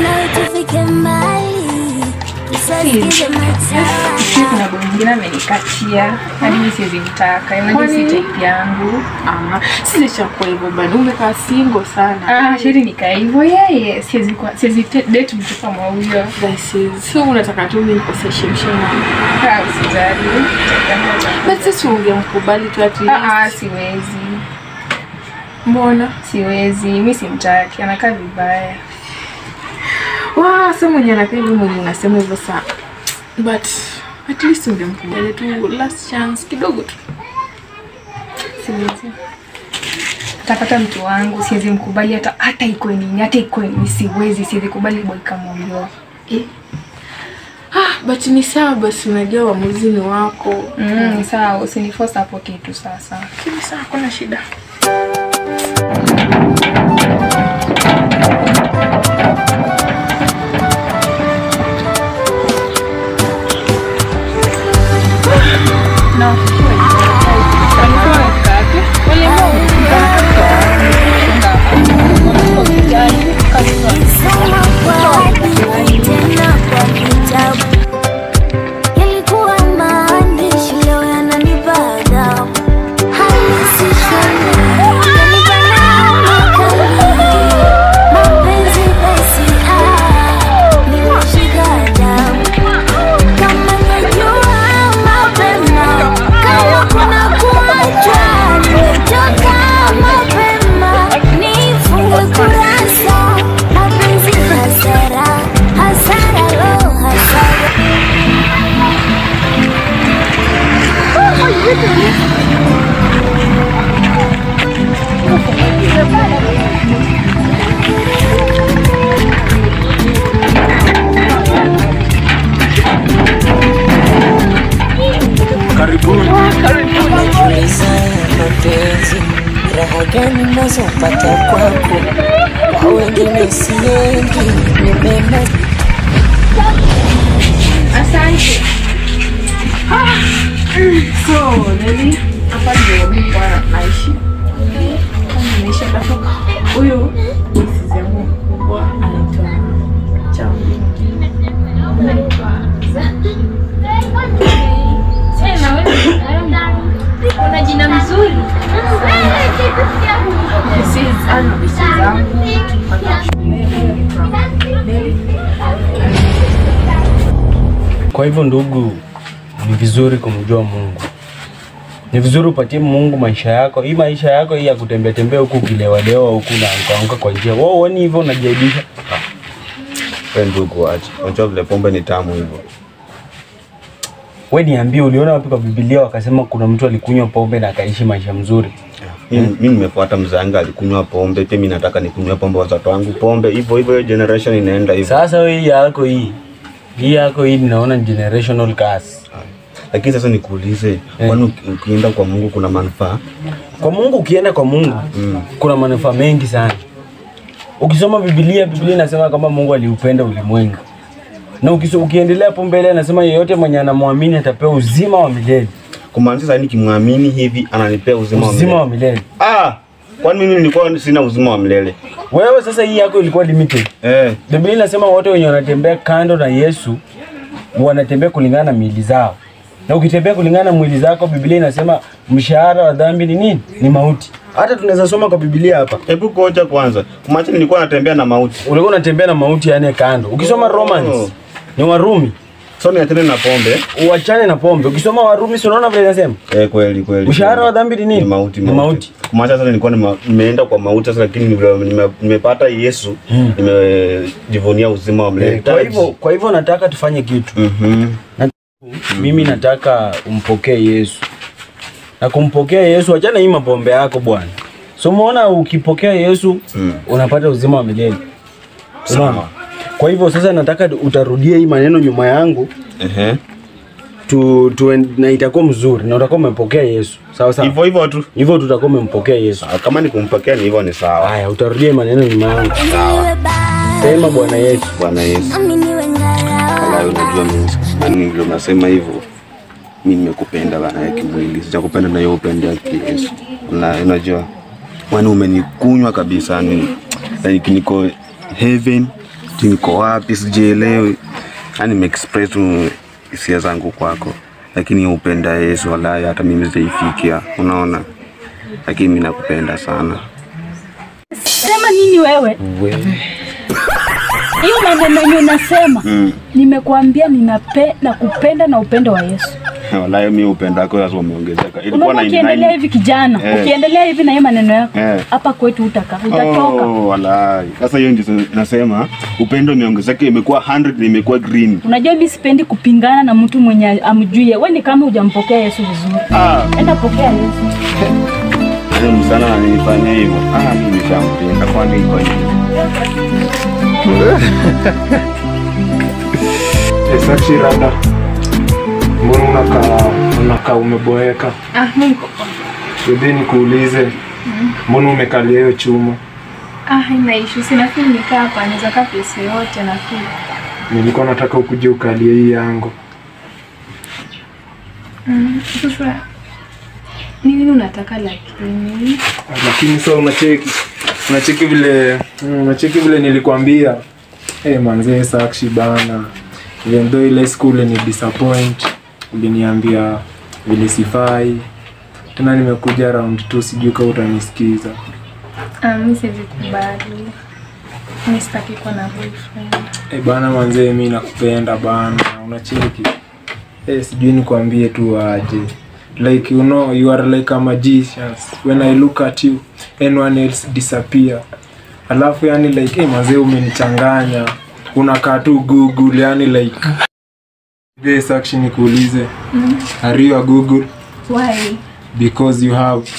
nawe tufike mbali, usasikize mataa. Kuna boy mwingine amenikatia, hadi mimi siwezi mtaka, unajua si type yangu. Sisi chakwa hivyo bado umekaa single sana. Sheri nikaa hivyo yeye, siwezi date mtu kama huyo. So unataka tu mimi nikoseshe mshana. Usijali. Basi sisi ungemkubali tu at least. Siwezi. Mbona? Siwezi, mimi simtaki, anakaa vibaya. Sasa mwenye anakaa hivyo mwenye unasema hivyo sana. But at least ungemkubali tu last chance kidogo tu. Siwezi. Tapata mtu wangu, siwezi mkubali hata iko nini, siwezi kubali boy kama huyo. But ni sawa basi unajua uamuzi ni wako. Ni sawa, usiniforce hapo kitu sasa. Ni sawa, kuna shida. Raha gani nazopata kwako, kwa wengine siendi, nimema. Asante. So, Nelly, hapa ndio mimi kwa naishi. Kama naishi hapo, huyu ni sisemu kubwa anaitwa Chambi. Sema wewe, una jina mzuri. This is zangu. Kwa hivyo ndugu, ni vizuri kumjua Mungu. Ni vizuri upatie Mungu maisha yako. Hii maisha yako hii ya kutembea tembea huku kilewalewa huku na anguka kwa njia. Wewe uone hivyo unajaibisha. Wewe ndugu acha. Unajua vile pombe ni tamu hivyo. Wewe niambie uliona wapi kwa Biblia wakasema kuna mtu alikunywa pombe na akaishi maisha mzuri? Mimi nimefuata mzanga alikunywa pombe, pia mimi nataka nikunywe pombe watoto wangu pombe. Hivyo generation inaenda hivyo. Sasa wewe hii yako hii ninaona generational curse. Lakini sasa nikuulize, kwani ukienda kwa Mungu kuna manufaa? Kwa Mungu ukienda kwa Mungu kuna manufaa mengi sana. Ukisoma Biblia inasema kama Mungu aliupenda ulimwengu. Na ukiendelea hapo mbele anasema yeyote mwenye anamwamini atapewa uzima wa milele. Kumaanisha sasa nikimwamini hivi ananipea uzima wa milele. Kwani mimi nilikuwa sina uzima wa milele? Wewe sasa hii yako ilikuwa limited. Biblia inasema wote wenye wanatembea kando na Yesu wanatembea kulingana na miili zao. Na ukitembea kulingana na mwili zako, Biblia inasema mshahara wa dhambi ni nini? Ni mauti. Hata tunaweza soma kwa Biblia hapa. Hebu koja kwanza. Kumaanisha nilikuwa natembea na mauti. Ulikuwa unatembea na mauti yani kando. Ukisoma Romans Ni Warumi. So niachane na pombe. Uachane na pombe. Ukisoma Warumi si unaona vile inasema? Kweli. Mshahara wa dhambi ni nini? Ni mauti. Kumaanisha sasa nilikuwa nimeenda kwa mauti sasa, lakini nimepata Yesu, nimejivunia uzima wa milele. Kwa hivyo nataka tufanye kitu. Mimi nataka umpokee Yesu. Na kumpokea Yesu, achana hii mapombe yako bwana. So umeona ukipokea Yesu unapata uzima wa milele. Unaona? Kwa hivyo sasa nataka utarudia hii maneno nyuma yangu. Na itakuwa mzuri na utakuwa umempokea Yesu. Sawa sawa. Hivyo tu. Hivyo tutakuwa umempokea Yesu. Kama ni kumpokea ni hivyo ni sawa. Haya, utarudia maneno nyuma yangu. Sawa. Sema Bwana Yesu. Bwana Yesu. Wala unajua mimi ndio nasema hivyo. Mimi nimekupenda bana ya kimwili. Sijakupenda na yeye upende ya Yesu. Unajua kwani umenikunywa kabisa ni niko heaven, niko wapi sijielewi. Yaani nimeexpress hisia zangu kwako. Lakini upenda Yesu wala hata mimi sijaifikia. Unaona? Lakini mimi nakupenda sana. Sema nini wewe? Hiyo maneno unasema. Nimekuambia nakupenda na upendo wa Yesu. Wallahi mimi upendo wako sasa umeongezeka. Ilikuwa na ukiendelea hivi kijana, ukiendelea hivi na hiyo maneno yako, hapa kwetu utatoka. Wallahi. Sasa hiyo ndio nasema upendo umeongezeka, imekuwa 100 imekuwa green. Unajua mimi sipendi kupingana na mtu mwenye amjui. Wewe ni kama hujampokea Yesu vizuri. Enda pokea Yesu. Mimi sana nilifanya hivyo. Mimi nishampenda kwa nini kwa hiyo. Sachi rada. Mbona unakaa umeboeka? Niko. Sudi nikuulize. Mbona umekalia hiyo chuma? Haina issue. Sina feel nikaa hapa, naweza kaa place yote na feel. Nilikuwa nataka ukuje ukalie hii yangu. Sasa nini unataka lakini sasa unacheki vile nilikwambia. Manze Sakshi bana. Even though ile school ni disappoint, uliniambia vile sifai. Tena nimekuja round 2 sijui kama utanisikiza. Mimi sivikubali. Mimi sitaki kuwa na boyfriend. Bana manze mimi nakupenda bana. Unacheki. Sijui nikwambie tu aje. Like you know you are like a magician. When I look at you, anyone else disappear. Alafu yani like manze umenichanganya. Unakaa tu Google yani like this action nikuulize. Are you a Google? Why? Because you have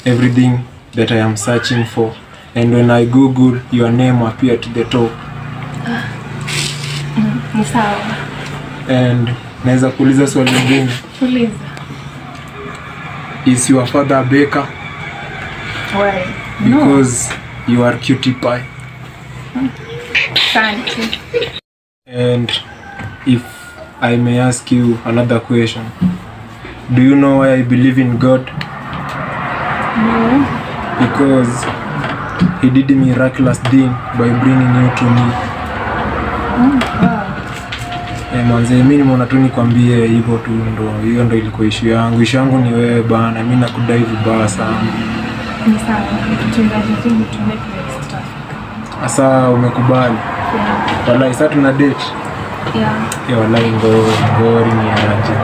everything that I am searching for, and when I Google your name appear to the top. Ni sawa. And naweza kuuliza swali lingine? Uliza. Is your father a baker? Why? Because you are cutie pie. Thank you. And if I may ask you another question, do you know why I believe in God? No. Because he did a miraculous thing by bringing you to me. Manze mimi nimeona tu nikwambie hivyo tu, hiyo ndo ilikuwa issue yangu. Issue yangu ni wewe bana, mimi nakudai vibaya sana. Ni sawa, tutungaje tu next time. Asa umekubali? Wallahi sasa tuna date. Wallahi ngori ni aje.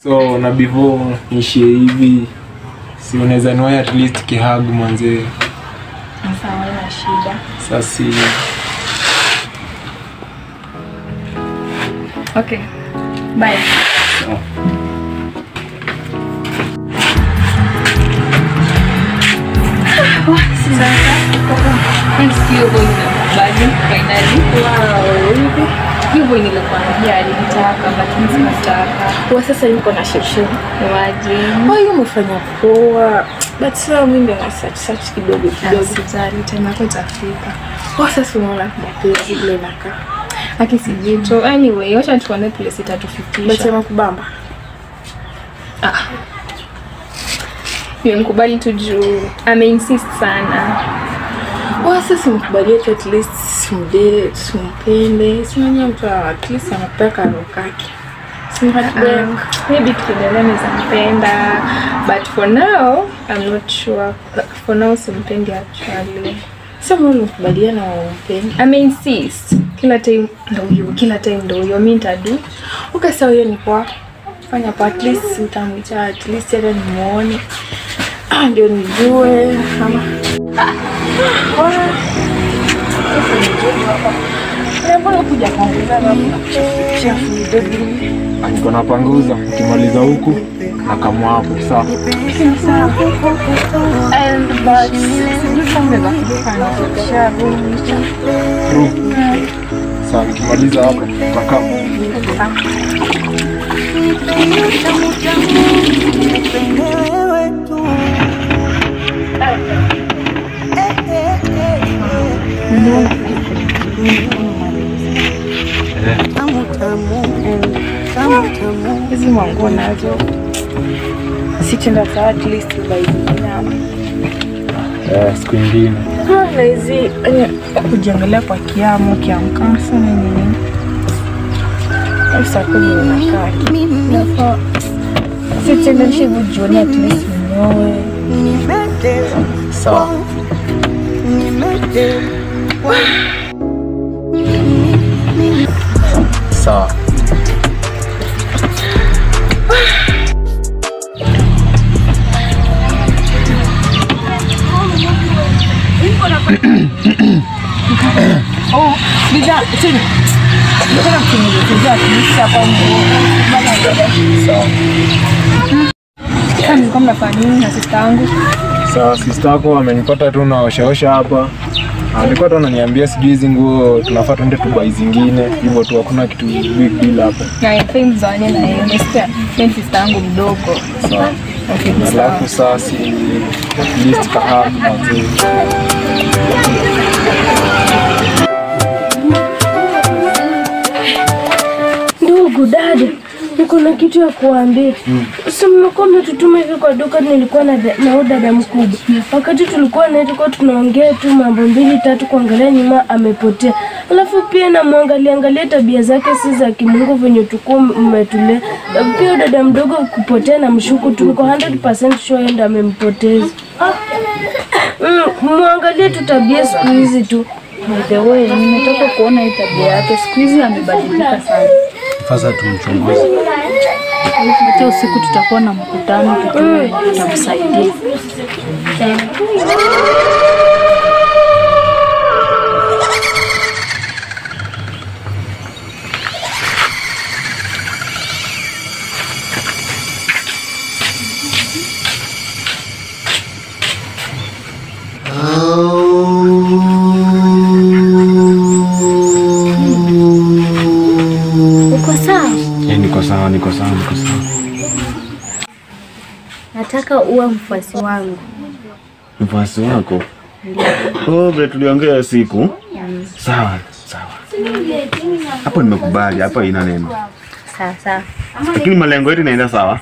So na before nishie hivi, si unaweza niwahi at least kihag manze. Sawa na shida. Sasa okay. Bye. Thanks to you boy finally. Wow. Hiyo boy nilikwambia alitaka but mimi sitaka. Kwa sasa niko na sheshe. Imagine. Wewe umefanya poa. But sasa mimi ndio na search kidogo. Sijali tena kwa Afrika. Kwa sasa unaona kwa vile naka. Akisijito. Anyway, wacha tuone place itatufikisha. Basema kubamba. Nimekubali tu juu insist sana. Wasa simkubali at least simde simpende. Simanya mtu at least anataka rokaki. Maybe tukiendelea nizampenda. But for now, I'm not sure. For now simpendi actually. Sema unakubaliana upendi. I insist. Kila time ndio hiyo mimi nitadu. Ukasema hiyo ni kwa fanya pa at least utamwita at least hata nimuone. Ndio nijue kama Mbona kuja kuongeza na niko napanguza ukimaliza huku na kama hapo sawa. Sawa. And but nisameza kufanya shabu. Sawa, ukimaliza hapo utakaa. Hizi manguo nazo sitenda saa at least by nyama. Siku nyingine. Na hizi kujiangalia kwa kiamka sana nini. Sasa kuna nakaa. Sitenda shivu jioni at least mwenyewe. Sawa. Sawa. Oh, bisa sini. Kita nak sini kerja ni siapa mau? Kan kama nafanya nini na sister yangu? Sawa, sister yako amenipata tu na oshaosha hapa. Alikuwa tu ananiambia sijui hizi nguo tunafaa tuende tubai zingine. Hivyo tu hakuna kitu big deal hapo. Na fame zani na yeye sister sister yangu mdogo. Sawa. Okay, alafu sasa list kahabu na Ndugu dada, niko na kitu ya kuambia. Sasa mmekuwa mmetutuma hivi kwa duka, nilikuwa na dada mkubwa. Wakati tulikuwa na tulikuwa tunaongea tu mambo 2-3 kuangalia nyuma amepotea. Alafu pia na angalia tabia zake si za kimungu venye tukua mmetulea. Pia dada mdogo kupotea na mshuku tuliko 100% sure enda amempoteza. Muangalie tu tabia siku hizi tu. By the way, nimetoka kuona hii tabia yake. Siku hizi amebadilika sana. Sasa tumchunguze. Hata usiku tutakuwa na mkutano tutamsaidia. Niko sawa. Nataka uwe mfuasi wangu. Mfuasi wako? Oh, vile tuliongea siku. Sawa. Hapo nimekubali, hapa ina neno. Sawa. Lakini malengo yetu inaenda sawa?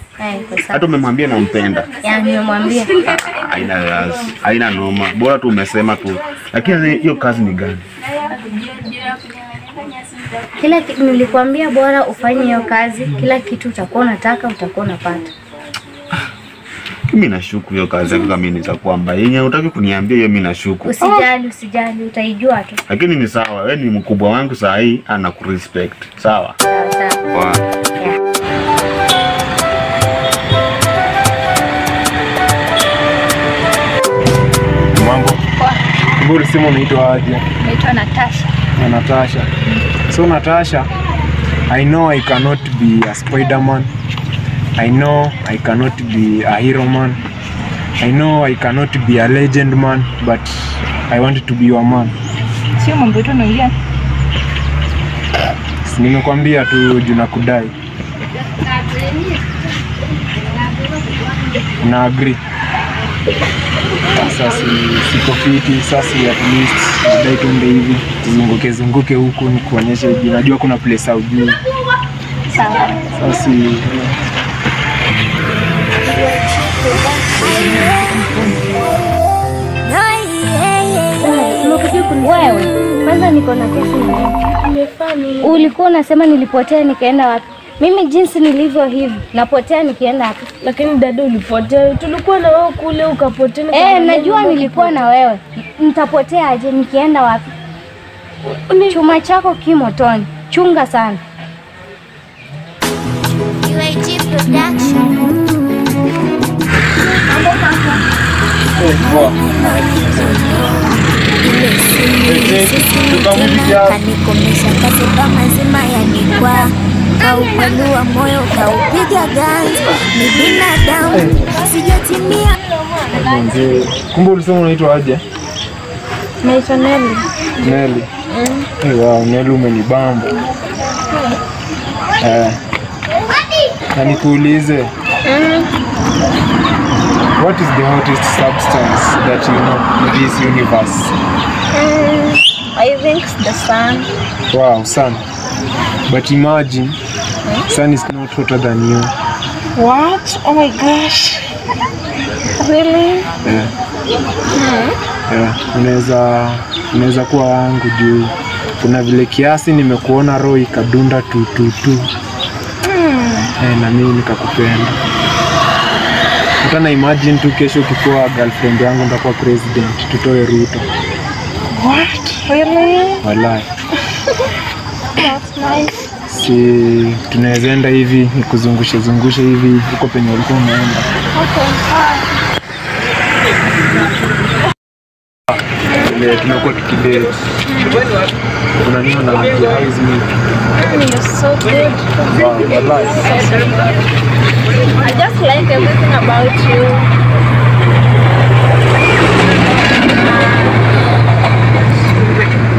Hata umemwambia nampenda. Nimemwambia. Haina noma. Bora tu umesema tu. Lakini hiyo kazi ni gani? Kila kitu nilikwambia, bora ufanye hiyo kazi, kila kitu utakuwa unataka utakuwa unapata. Mimi nashuku hiyo kazi yako kama mimi nitakuwa mbaya. Yenye unataka kuniambia hiyo mimi nashuku. Usijali, utaijua tu. Lakini ni sawa, wewe ni mkubwa wangu saa hii, ana kurespect. Sawa? Sawa. Mambo. Mbona simu unaitwa aje? Naitwa Natasha. Natasha. So Natasha, I know I cannot be a Spider-Man. I know I cannot be a hero man. I know I cannot be a legend man, but I want to be your man. Sio mambo yetu naongea. Nimekwambia tu juu nakudai. Na agree. Sasa siko fiti, sasa at least nadai tuende hivi zunguke huku nikuonyeshe, najua kuna place au juu. Sawa. Sasa wewe kwanza niko na kesi. Ulikuwa unasema nilipotea nikaenda wapi? Mimi jinsi nilivyo hivi, napotea nikienda hapa. Lakini dada ulipotea, tulikuwa na wewe kule ukapotea. Najua nilikuwa na wewe. Nitapotea aje nikienda wapi? Chuma chako kimotoni. Chunga sana. UAG Production. Kanikomesha katika mazima yanikwa kaupanua moyo kaupiga ganzi, ni binadamu sijatimia. Kumbe ulisema unaitwa aje? Naitwa Nelly. Nelly. Wow, Nelly umenibamba. Na nikuulize. What is the hottest substance that you know in this universe? I think it's the sun. Wow, sun. But imagine, sun is not hotter than you. What? Oh my gosh. Really? Yeah. Unaweza kuwa wangu juu kuna vile kiasi nimekuona roho ikadunda tu. Na mimi nikakupenda. Hata na imagine tu kesho ukikuwa girlfriend yangu nitakuwa president, tutoe Ruto. What? Really? Wallahi. That's nice. Si tunaweza enda hivi nikuzungushe hivi huko penye ulikuwa unaenda. Ile tunakuwa tukidate. Kuna nini na how is me? You're so good. Wow, wallahi. I just like everything about you.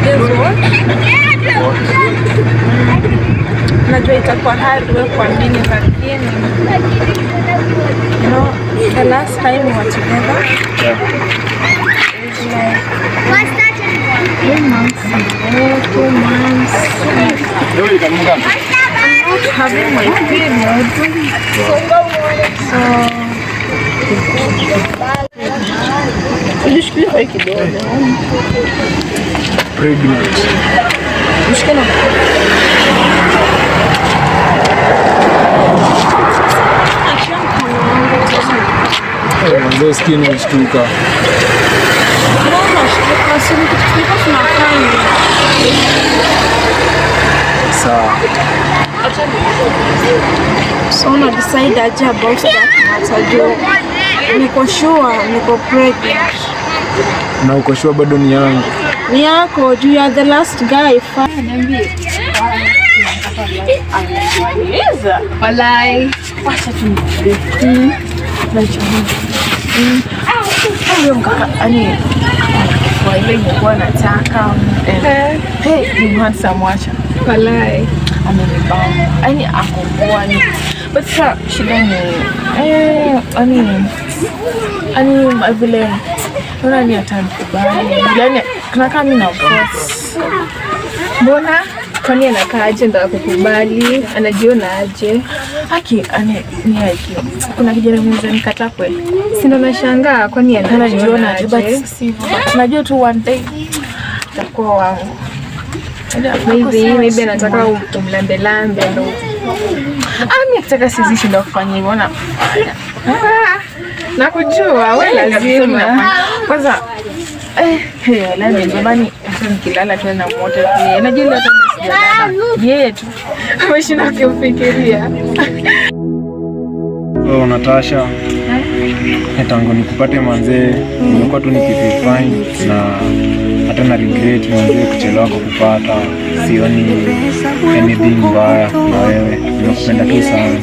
Guess what? Najua itakuwa hard wewe kuamini, lakini you know, the last time we were together, it was like 3 months ago, 2 months. I'm not having my period, Pregnant. Mwanzo skin unashtuka. Sawa. So na decide aje about that matter. Niko sure niko pregnant. Na uko sure bado ni yangu? Ni yako, you are the last guy. Walai. Wacha tu. Huyo mkaka ani kwa ile nilikuwa nataka ni handsome wacha. Walai. Amenibamba. Ani akopoa ni. But sasa shida ni ani vile naona ni atanikubali. Yaani kuna kama mimi na force. Mbona kwani anakaa aje ndo akukubali? Anajiona aje? Haki ni aje? Kuna kijana mmoja nikataa kweli. Si ndo nashangaa kwani anajiona aje? But najua tu one day itakuwa wangu. Maybe anataka umlambe ndo. Mimi nataka sisi ndo kufanya hivyo na nakujua wewe lazima. Kwanza leo jamani hata nikilala tu na moto pia. Najua hata sijalala. Yetu. Umeshinda kufikiria. Oh, Natasha. Tangu nikupate manzee, nimekuwa tu nikififine na hata na regret manzee kuchelewa kukupata. Sioni anything mbaya na wewe. Nimekupenda tu sana.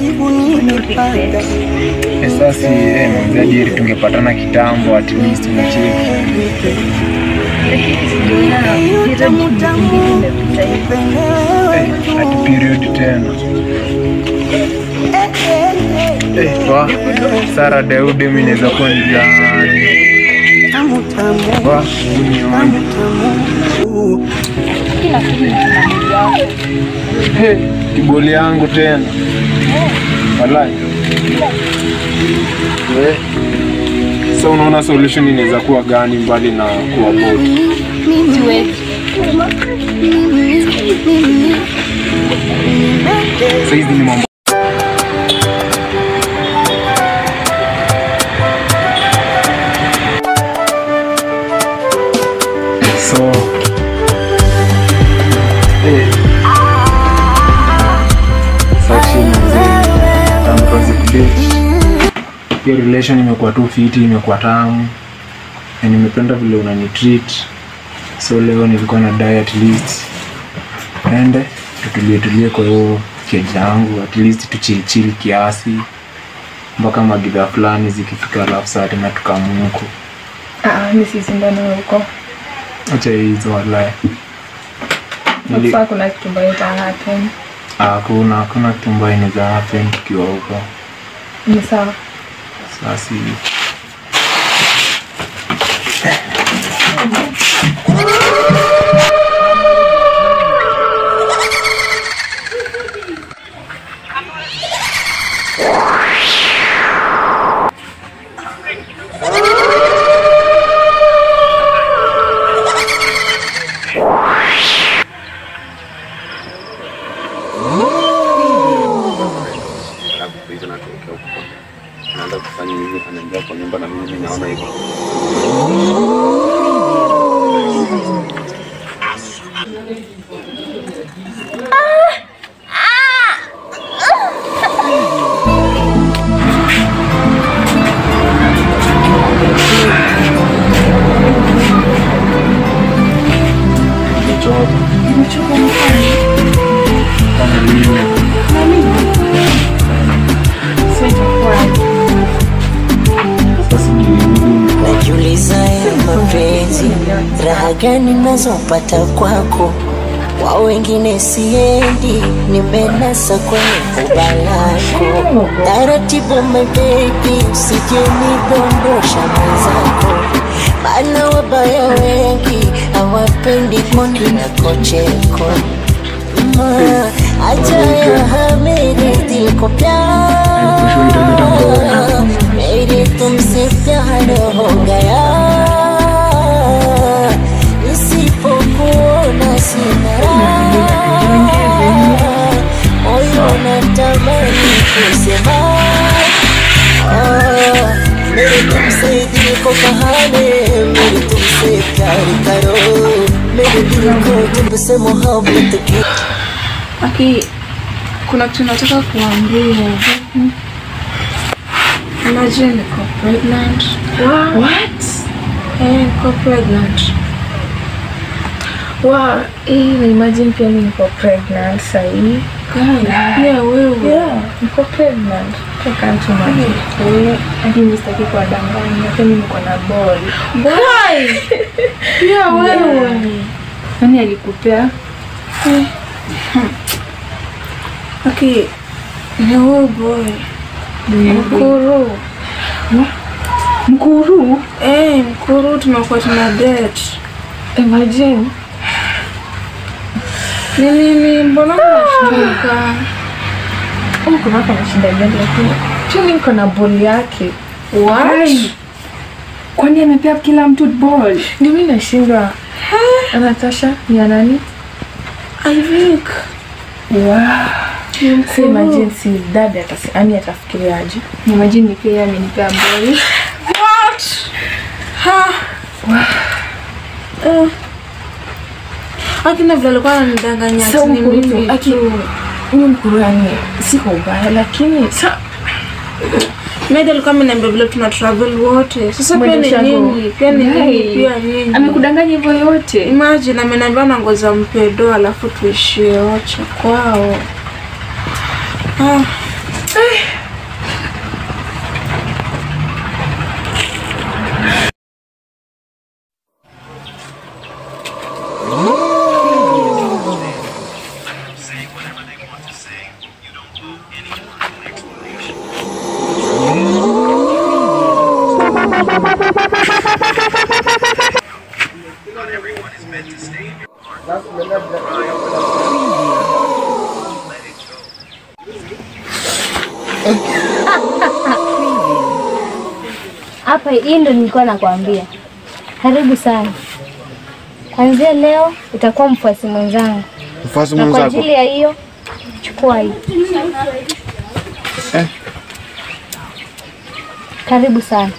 Sasa manzee jeri tungepatana kitambo at least unacheki. At period tena. Wa Sara Daudi mimi naweza kuwa ni gani? Wa unione. Kiboli yangu tena. Wallahi. So unaona solution inaweza kuwa gani mbali na kuwa bot? hizi ni mambo. So hiyo relation imekuwa tu fiti, imekuwa tamu na nimependa vile unanitreat. So leo nilikuwa na diet list ende tutulie kwa hiyo keja yangu, at least tuchill kiasi mpaka magidha fulani zikifika, alafu saa tena tukamuko. Mimi sisi ndani huko. Acha hizo wallahi. Sasa kuna kitu mbaya happen. Kuna kitu mbaya inaweza happen tukiwa huko. Ni sawa. Sasa anaanza kufanya hivi, anaingia kwa nyumba na mimi naona hivyo. Najiuliza ya mapenzi, raha gani nazopata kwako, kwa wengine siendi, nimenasa kwenye ubalako. Taratibu my baby, usije nidondosha mwenzako, maana wabaya wengi hawapendi koni na kocheko. Acha ya hamiri ko प्यार मेरे तुमसे प्यार हो गया, isipokuona sina moyo natamani kusema मेरे तुमसे दिल को कहानी, मेरे तुमसे प्यार करो, मेरे दिल को तुमसे मोहब्बत की. Aki, kuna kitu nataka kuambia. Imagine niko pregnant. What? Niko pregnant. Imagine pia mimi niko pregnant sahi. Yeah, wewe. Yeah, niko pregnant. I can't imagine. Hadi mistaki kwa danganya, mimi niko na boy. Boy? Yeah, wewe. Nani alikupea? Okay, no boy. Mkuru. Mkuru? Mkuru tumekuwa tuna date. Imagine. Nini mbona unashtuka? Kuna kama shida gani lakini chini niko na ball yake. What? Kwani amepea kila mtu ball? Ndio mimi nashindwa. Natasha ni ya nani? I think. Wow. So imagine si dada atafikiriaje? Imagine ni pia amenipea boy. What? Akina vile alikuwa ananidanganya ati ni mimi. Mimi mkuru yani siko ubaya lakini Meda alikuwa ameniambia vile tuna travel wote. Sasa pia ni nini? Pia ni nini? Pia nini? Amekudanganya hivyo yote? Imagine ameniambia na ngoza mpedo alafu tuishie wote kwao. Hapa hii ndo nilikuwa nakwambia. Karibu sana. Kuanzia leo utakuwa mfuasi mwenzangu. Mfuasi mwenzako? Kwa mwenzako? ajili ya hiyo chukua chukua hii. Karibu sana.